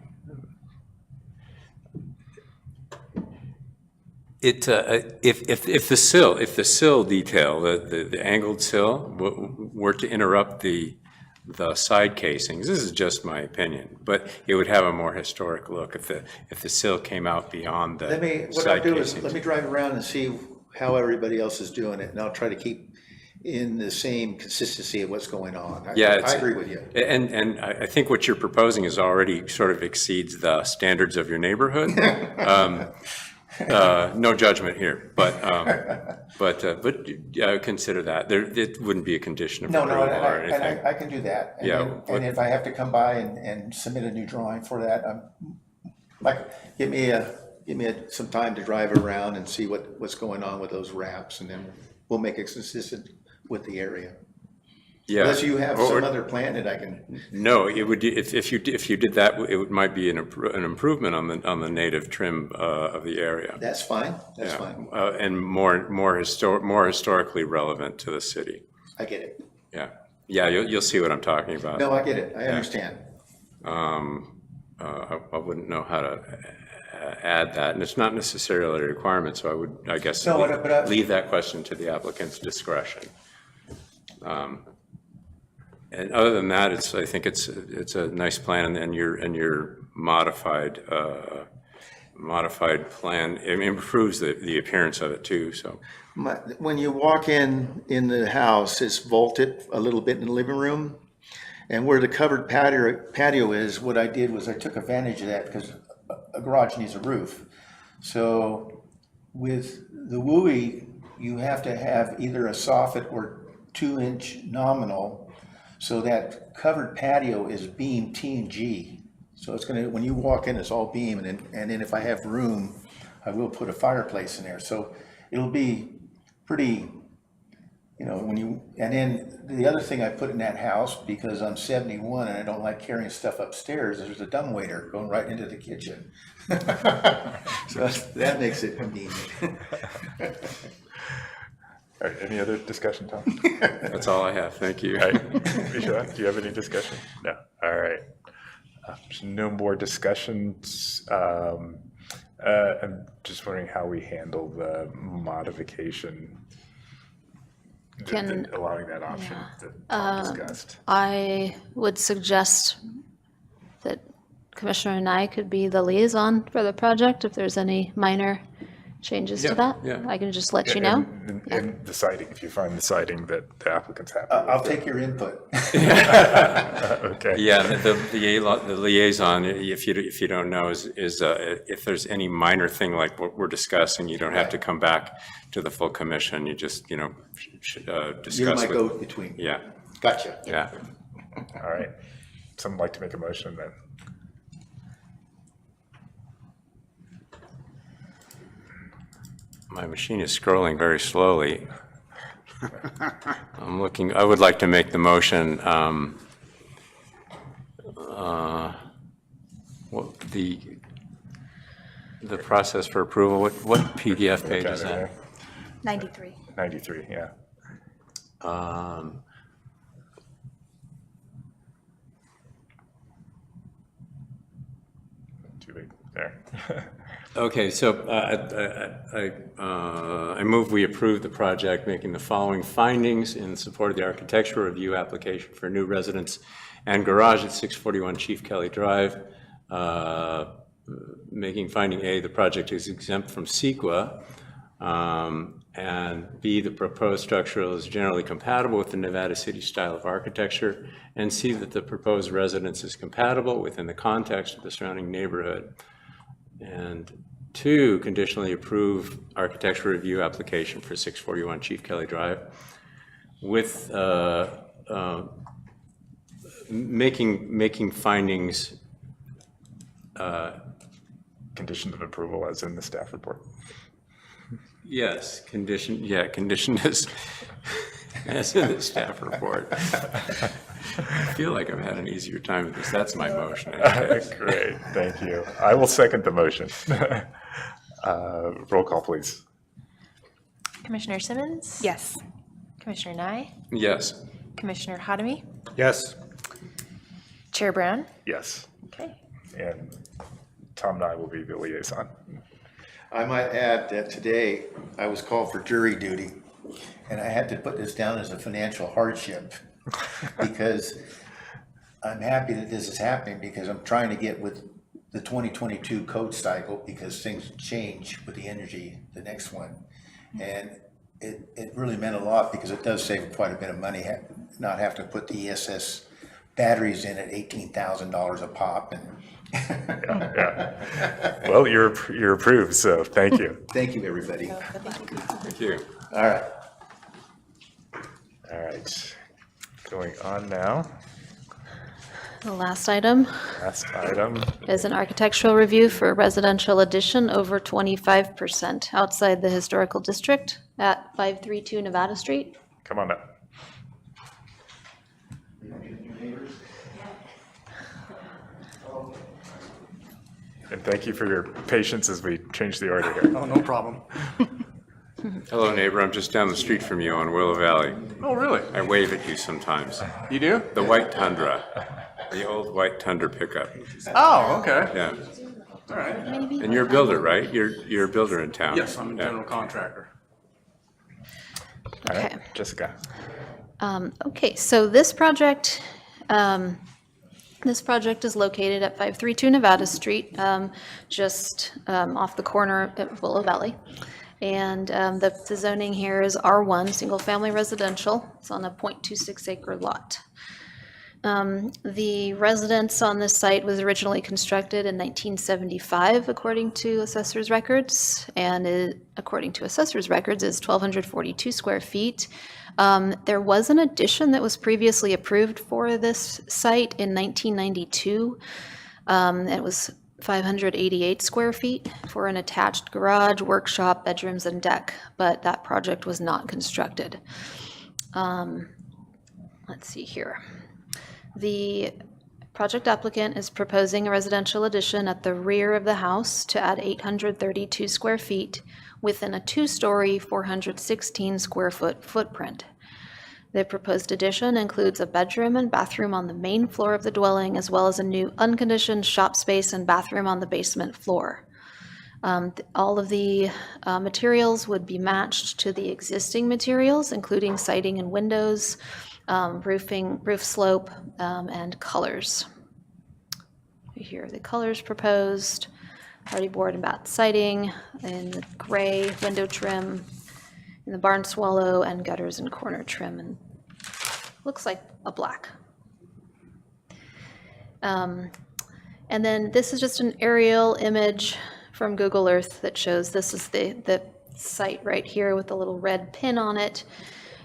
If the sill detail, the angled sill were to interrupt the side casings, this is just my opinion, but it would have a more historic look if the sill came out beyond the What I'll side do is casings. let me drive around and see how everybody else is doing it, and I'll try to keep in the same consistency of what's going on. Yeah, I agree with you. And I think what you're proposing is already sort of exceeds the standards of your neighborhood. No judgment here, but consider that. It wouldn't be a condition of approval or anything. I can do that. And Yeah, then- and if I have to come by and submit a new drawing for that, give me some time to drive around and see what's going on with those wraps, and then we'll make it consistent with the area. Yeah. Unless you have some other plan that I can. No, it would, if you did that, might be an improvement on the native trim of the area. That's fine. That's Yeah. fine. And more historically relevant to the city. I get it. Yeah, you'll see what I'm talking about. No, I get it. I understand. I wouldn't know how to add that, and it's not necessarily a requirement, so I guess leave that question to the applicant's discretion. And other than that, I think it's a nice plan, and your modified plan, it improves the appearance of it too, so. When you walk in the house, it's vaulted a little bit in the living room. And where the covered patio is, what I did was I took advantage of that because a garage needs a roof. So with the WUI, you have to have either a soffit or 2-inch nominal. So that covered patio is beam T and G. So it's going to, when you walk in, it's all beam. And then if I have room, I will put a fireplace in there. So it'll be pretty, and then the other thing I put in that house, because I'm 71 and I don't like carrying stuff upstairs, there's a dumbwaiter going right into the kitchen. So that makes it convenient. All right, any other discussion, Tom? That's all I have, thank you. All right, Misha, do you have any discussion? No, all right. there's no more discussions. I'm just wondering how we handle the modification, allowing that option that Tom discussed. I would suggest that Commissioner and I could be the liaison for the project if there's any minor changes to that. yeah. I can just let you know. And the citing, if you find the citing that the applicant's happy with. I'll take your input. Okay. Yeah, the liaison, if you don't know, is if there's any minor thing like what we're discussing, you don't have to come back to the full commission. You just, discuss. You're my with- go-between. Yeah, Gotcha. yeah. All right. Someone like to make a motion then? My machine is scrolling very slowly. I would like to make the motion, the process for approval, what PDF page is that? 93. 93, yeah. Too big, there. Okay, so I move we approve the project, making the following findings in support of the architectural review application for new residence and garage at 641 Chief Kelly Drive. Making finding A, the project is exempt from CEQA, and B, the proposed structure is generally compatible with the Nevada City style of architecture, and C, that the proposed residence is compatible within the context of the surrounding neighborhood. And 2, conditionally approve architectural review application for 641 Chief Kelly Drive with making findings. Conditions of approval as in the staff report. Yes, condition is as in the staff report. I feel like I've had an easier time with this. That's my motion. Great, thank you. I will second the motion. Roll call, please. Commissioner Simmons? Yes. Commissioner Nye? Yes. Commissioner Hadamy? Yes. Chair Brown? Yes, Okay. and Tom and I will be the liaison. I might add that today I was called for jury duty, and I had to put this down as a financial hardship because I'm happy that this is happening because I'm trying to get with the 2022 code cycle because things change with the energy, the next one. And it really meant a lot because it does save quite a bit of money, not having to put the ESS batteries in at $18,000 a pop. And Yeah. Well, you're approved, so thank you. thank you, everybody. Thank you. All right. All right, going on now. The last item Last item. is an architectural review for a residential addition over 25% outside the historical district at 532 Nevada Street. Come on up. And thank you for your patience as we change the order here. Oh, no problem. Hello, neighbor. I'm just down the street from you on Willow Valley. Oh, really? I wave at you sometimes. You do? The white Tundra, the old white Tundra pickup. Oh, okay. Yeah. All right. And you're a builder, right? You're a builder in town. Yes, I'm a Yeah. general contractor. All right, Okay. Jessica. Okay, so this project is located at 532 Nevada Street, just off the corner at Willow Valley. And the zoning here is R1, single-family residential. It's on a 0.26 acre lot. The residence on this site was originally constructed in 1975, according to assessor's records, and according to assessor's records, is 1,242 square feet. There was an addition that was previously approved for this site in 1992. It was 588 square feet for an attached garage, workshop, bedrooms, and deck, but that project was not constructed. Let's see here. The project applicant is proposing a residential addition at the rear of the house to add 832 square feet within a two-story, 416 square foot footprint. The proposed addition includes a bedroom and bathroom on the main floor of the dwelling, as well as a new unconditioned shop space and bathroom on the basement floor. All of the materials would be matched to the existing materials, including siding and windows, roof slope, and colors. Here are the colors proposed: hardy board and batt siding, and the gray window trim, and the barn swallow, and gutters and corner trim, and looks like a black. And then this is just an aerial image from Google Earth that shows this is the site right here with the little red pin on it.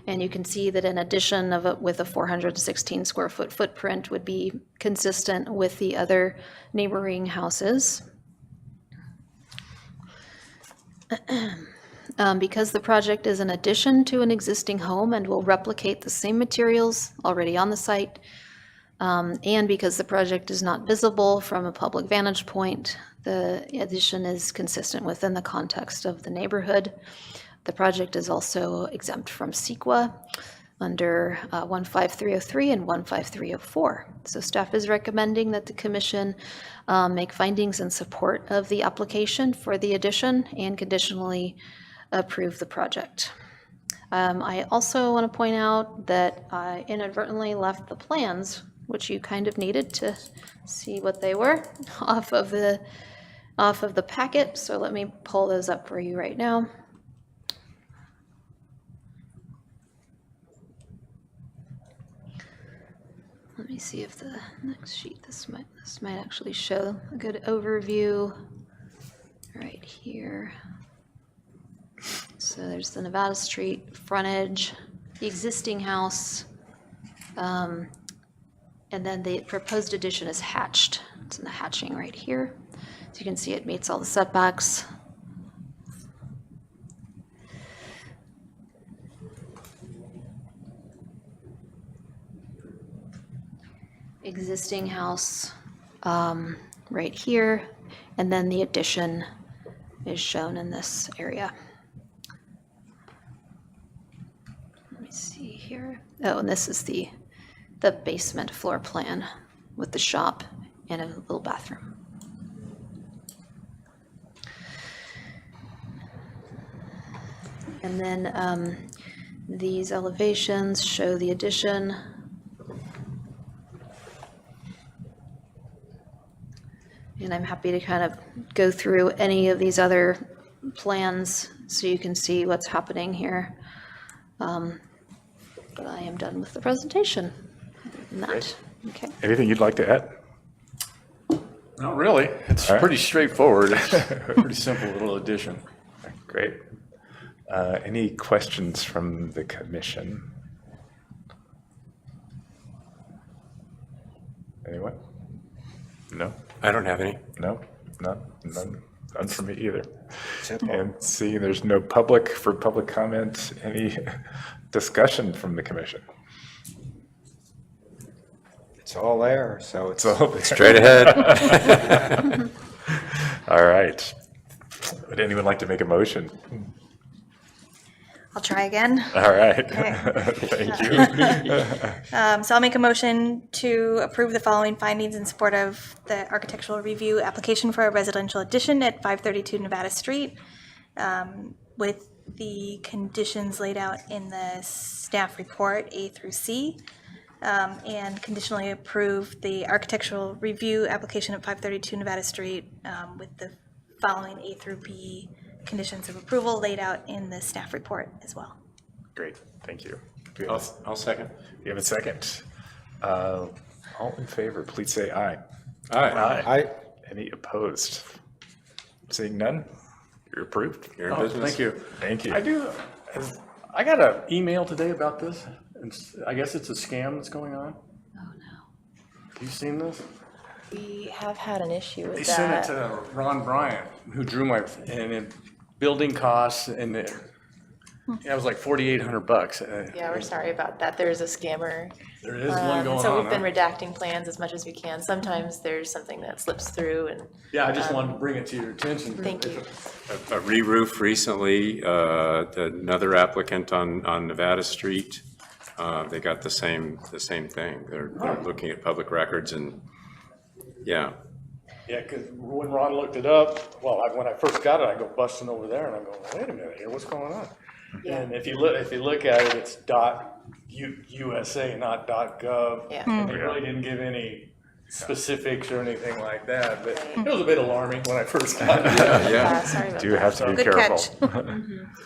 And you can see that an addition with a 416 square foot footprint would be consistent with the other neighboring houses. Because the project is an addition to an existing home and will replicate the same materials already on the site, and because the project is not visible from a public vantage point, the addition is consistent within the context of the neighborhood. The project is also exempt from CEQA under 15303 and 15304. So staff is recommending that the commission make findings in support of the application for the addition and conditionally approve the project. I also want to point out that I inadvertently left the plans, which you kind of needed to see what they were, off of the packet. So let me pull those up for you right now. Let me see if the next sheet, this might actually show a good overview right here. So there's the Nevada Street frontage, the existing house, and then the proposed addition is hatched. It's in the hatching right here. So you can see it meets all the setbacks. Existing house right here, and then the addition is shown in this area. Let me see here. Oh, and this is the basement floor plan with the shop and a little bathroom. And then these elevations show the addition. And I'm happy to kind of go through any of these other plans so you can see what's happening here. But I am done with the presentation. Other than that, Great. okay. Anything you'd like to add? Not really. It's All right. pretty straightforward. It's a pretty simple little addition. Great. Any questions from the commission? Anyone? No? I don't have any. No? None from me either. And seeing there's no public for public comment, any discussion from the commission? It's all there, so it's all there. Straight ahead. All right. Would anyone like to make a motion? I'll try again. All right. Okay. Thank you. So I'll make a motion to approve the following findings in support of the architectural review application for a residential addition at 532 Nevada Street, with the conditions laid out in the staff report A through C, and conditionally approve the architectural review application at 532 Nevada Street with the following A through B conditions of approval laid out in the staff report as well. Great. Thank you. I'll second. You have a second? All in favor, please say aye. Aye. Aye. Any opposed? Seeing none, you're approved. You're in Oh, business. thank you. Thank you. I got an email today about this. I guess it's a scam that's going on. Oh, no. Have you seen this? We have had an issue with They that. sent it to Ron Bryant, who drew building costs, and it was like $4,800. Yeah, we're sorry about that. There's a scammer. There is one going So on. we've been huh? redacting plans as much as we can. Sometimes there's something that slips through and. Yeah, I just wanted to bring it to your attention. Thank you. A re-roof recently, another applicant on Nevada Street they got the same thing. They're looking at public records and, yeah. Yeah, because when Ron looked it up, well, when I first got it, I go busting over there and I'm going, wait a minute here, what's going on? And if you look at it, it's .USA, not .gov. Yeah. And they really didn't give any specifics or anything like that, but it was a bit alarming when I first got it. Yeah. Sorry about Do that. have to be Good careful.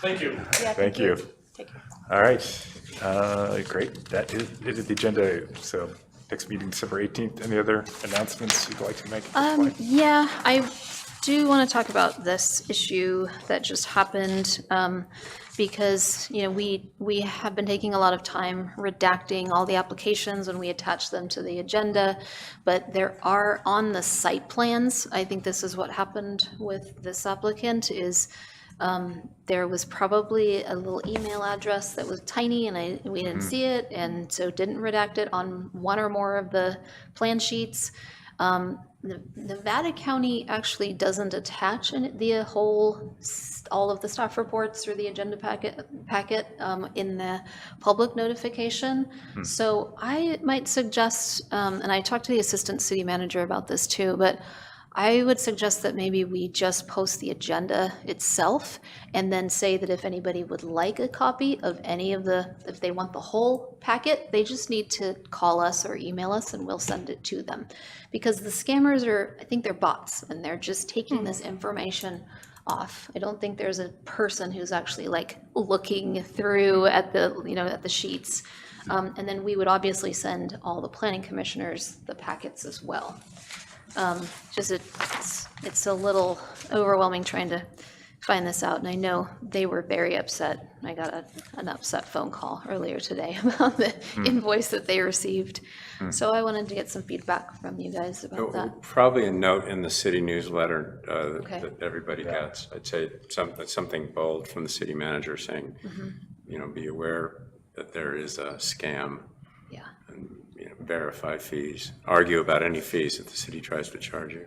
Thank you. Yeah, Thank you. Take care. All right, great. That is the agenda. So next meeting, December 18th. Any other announcements you'd like to make? at this point? Yeah, I do want to talk about this issue that just happened, because, you know, we have been taking a lot of time redacting all the applications when we attach them to the agenda, but there are on the site plans, I think this is what happened with this applicant, is there was probably a little email address that was tiny and we didn't see it, and so didn't redact it on one or more of the plan sheets. Nevada County actually doesn't attach all of the staff reports or the agenda packet in the public notification. So I might suggest, and I talked to the assistant city manager about this too, but I would suggest that maybe we just post the agenda itself and then say that if anybody would like a copy of any of if they want the whole packet, they just need to call us or email us and we'll send it to them. Because the scammers I think they're bots and they're just taking this information off. I don't think there's a person who's actually like looking through at the sheets. And then we would obviously send all the planning commissioners the packets as well. It's a little overwhelming trying to find this out, and I know they were very upset. I got an upset phone call earlier today about the invoice that they received. So I wanted to get some feedback from you guys about that. Probably a note in the city newsletter Okay. that everybody gets. I'd say something bold from the city manager saying, be aware that there is a scam. Yeah. And, verify fees, argue about any fees that the city tries to charge you.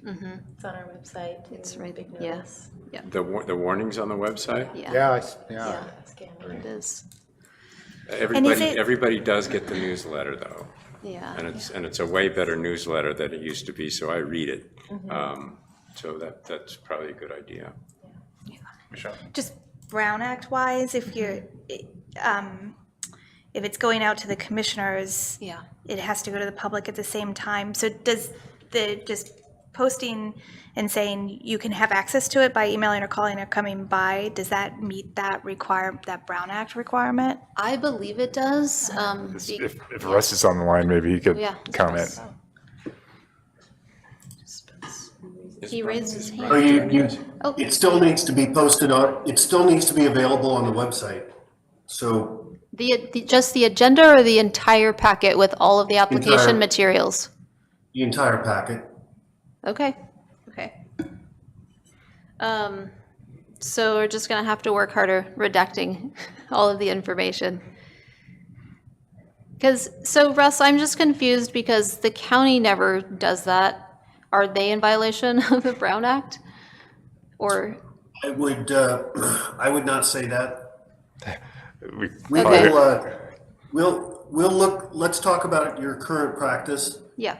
It's on our website. It's right, Big yeah. notice. The warnings on the website? Yeah, Yeah. Scam. it is. Everybody does get the newsletter though. Yeah. And it's a way better newsletter than it used to be, so I read it. So that's probably a good idea. Michelle? Just Brown Act wise, if it's going out to the commissioners, Yeah. it has to go to the public at the same time. So does just posting and saying you can have access to it by emailing or calling or coming by, does that meet that Brown Act requirement? I believe it does. If Russ is on the line, maybe he could Yeah. comment. He raised his hand. So it still needs to be posted it still needs to be available on the website. So Just the agenda or the entire packet with all of the application Entire. materials? the entire packet. Okay. So we're just gonna have to work harder redacting all of the information. So Russ, I'm just confused because the county never does that. Are they in violation of the Brown Act? Or, I would not say that. We We Okay. will, we'll look, let's talk about your current practice yeah,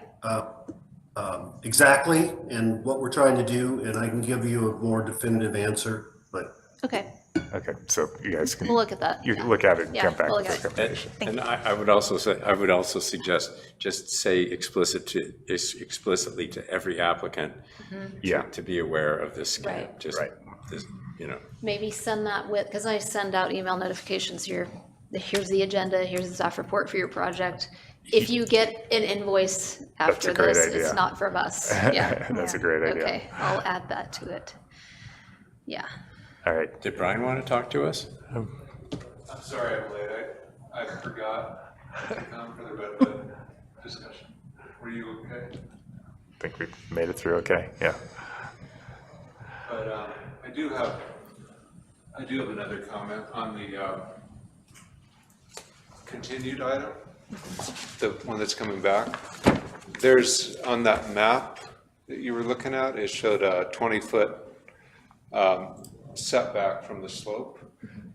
exactly and what we're trying to do, and I can give you a more definitive answer, but okay, Okay, so you guys can. we'll look at that. You can look at it and Yeah, come back we'll with look a at it. recommendation. And I would also suggest, just say explicitly to every applicant Yeah. to be aware of this scam. Right. Just Right. this, Maybe send that because I send out email notifications here. Here's the agenda, here's the staff report for your project. If you get an invoice after a great this, idea. it's not from us. Yeah. That's a great idea. Okay, I'll add that to it. Yeah. All right. Did Brian want to talk to us? I'm sorry I'm late. I forgot to come for the discussion. Were you okay? I think we made it through okay, yeah. But I do have another comment on the continued item, the one that's coming back. There's, on that map that you were looking at, it showed a 20-foot setback from the slope,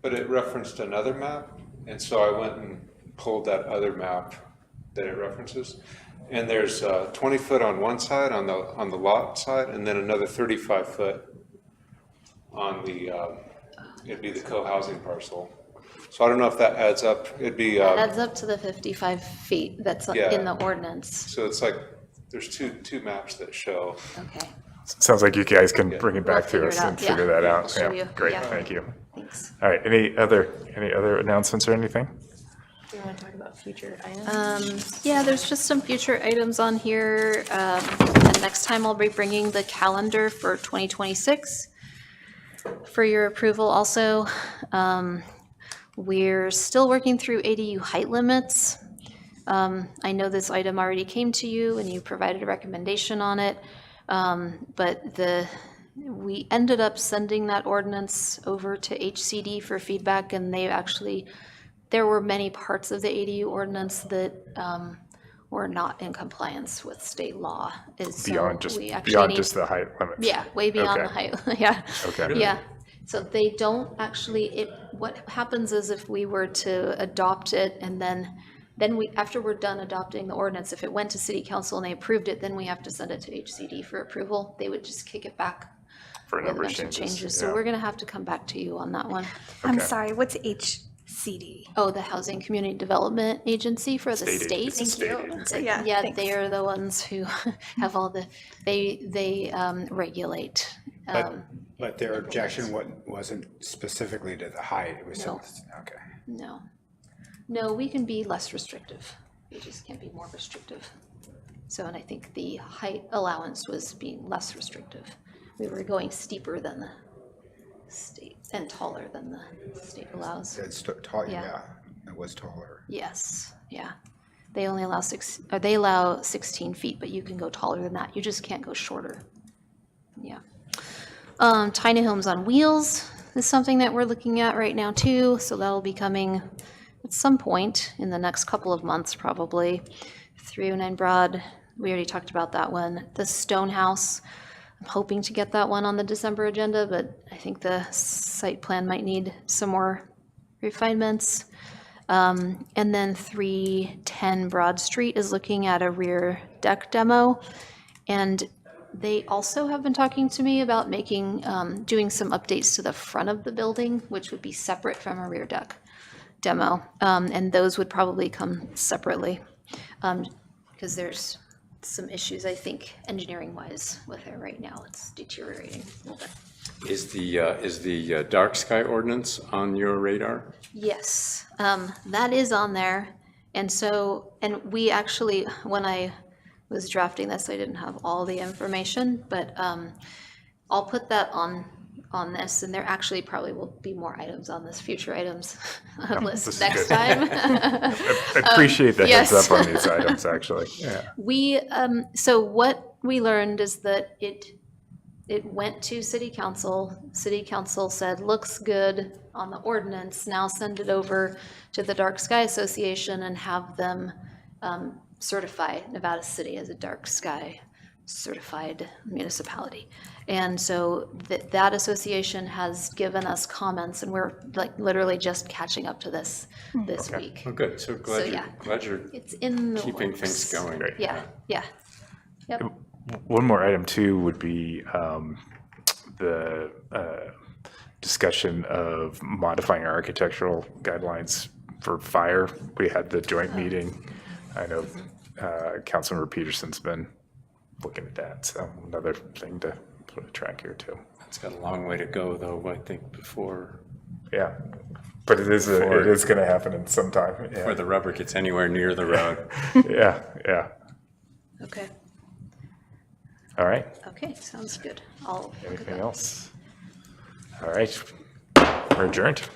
but it referenced another map, And so I went and pulled that other map that it references. And there's 20 foot on one side, on the lot side, and then another 35 foot on the, it'd be the co-housing parcel. So I don't know if that adds up. It'd be, Adds up to the 55 feet that's Yeah. in the ordinance. so it's like, there's two maps that show. Okay. Sounds like you guys can bring it We'll back to figure us it out. and figure Yeah. that I'll out. show Yeah, you. great, Yeah. thank you. Thanks. All right, any other announcements or anything? Do you want to talk about future items? Yeah, there's just some future items on here. And next time I'll be bringing the calendar for 2026 for your approval also. We're still working through ADU height limits. I know this item already came to you and you provided a recommendation on it. But we ended up sending that ordinance over to HCD for feedback, and there were many parts of the ADU ordinance that were not in compliance with state law. Beyond just the height limits? Yeah, way beyond the Okay. height, yeah. Okay. Yeah, so they don't actually, what happens is if we were to adopt it and then after we're done adopting the ordinance, if it went to city council and they approved it, then we have to send it to HCD for approval. They would just kick it back For a with a number of bunch of changes. changes. So we're gonna have to come back to you on that one. I'm Okay. sorry, what's HCD? Oh, the Housing Community Development Agency for the State state. agency. State agency. Yeah, Yeah, thanks. they are the ones who have all they regulate. But their objection wasn't specifically to the height, it was No. okay. No, we can be less restrictive. We just can't be more restrictive. So, and I think the height allowance was being less restrictive. We were going steeper than the state and taller than the state allows. It's tall, Yeah. yeah, it was taller. Yes, yeah. They only allow they allow 16 feet, but you can go taller than that. You just can't go shorter. Yeah. Tiny homes on wheels is something that we're looking at right now too. So that'll be coming at some point in the next couple of months, probably. 309 Broad, we already talked about that one. The Stone House, I'm hoping to get that one on the December agenda, but I think the site plan might need some more refinements. And then 310 Broad Street is looking at a rear deck demo. And they also have been talking to me about doing some updates to the front of the building, which would be separate from a rear deck demo. And those would probably come separately, because there's some issues, I think, engineering-wise with it right now. It's deteriorating a little bit. Is the dark sky ordinance on your radar? Yes, that is on there. And we actually, when I was drafting this, I didn't have all the information, but I'll put that on this, and there actually probably will be more items on this future items this list is next good. time. I appreciate the heads yes. up on these items, actually. Yeah. So what we learned is that it went to city council. City council said, looks good on the ordinance, now send it over to the Dark Sky Association and have them certify Nevada City as a dark sky certified municipality. And so that association has given us comments, and we're like literally just catching up to this week. Oh, good. So glad yeah. you're It's in the keeping works. things going. Yeah, yeah. Yep. One more item too would be the discussion of modifying our architectural guidelines for fire. We had the joint meeting. I know Councilmember Peterson's been looking at that, so another thing to put a track here too. It's got a long way to go, though, I think, before Yeah, but it is going to happen in some time. before the rubber gets anywhere near the road. Yeah, yeah. Okay, All right. okay, sounds good. I'll look at Anything that. else? All right. We're adjourned.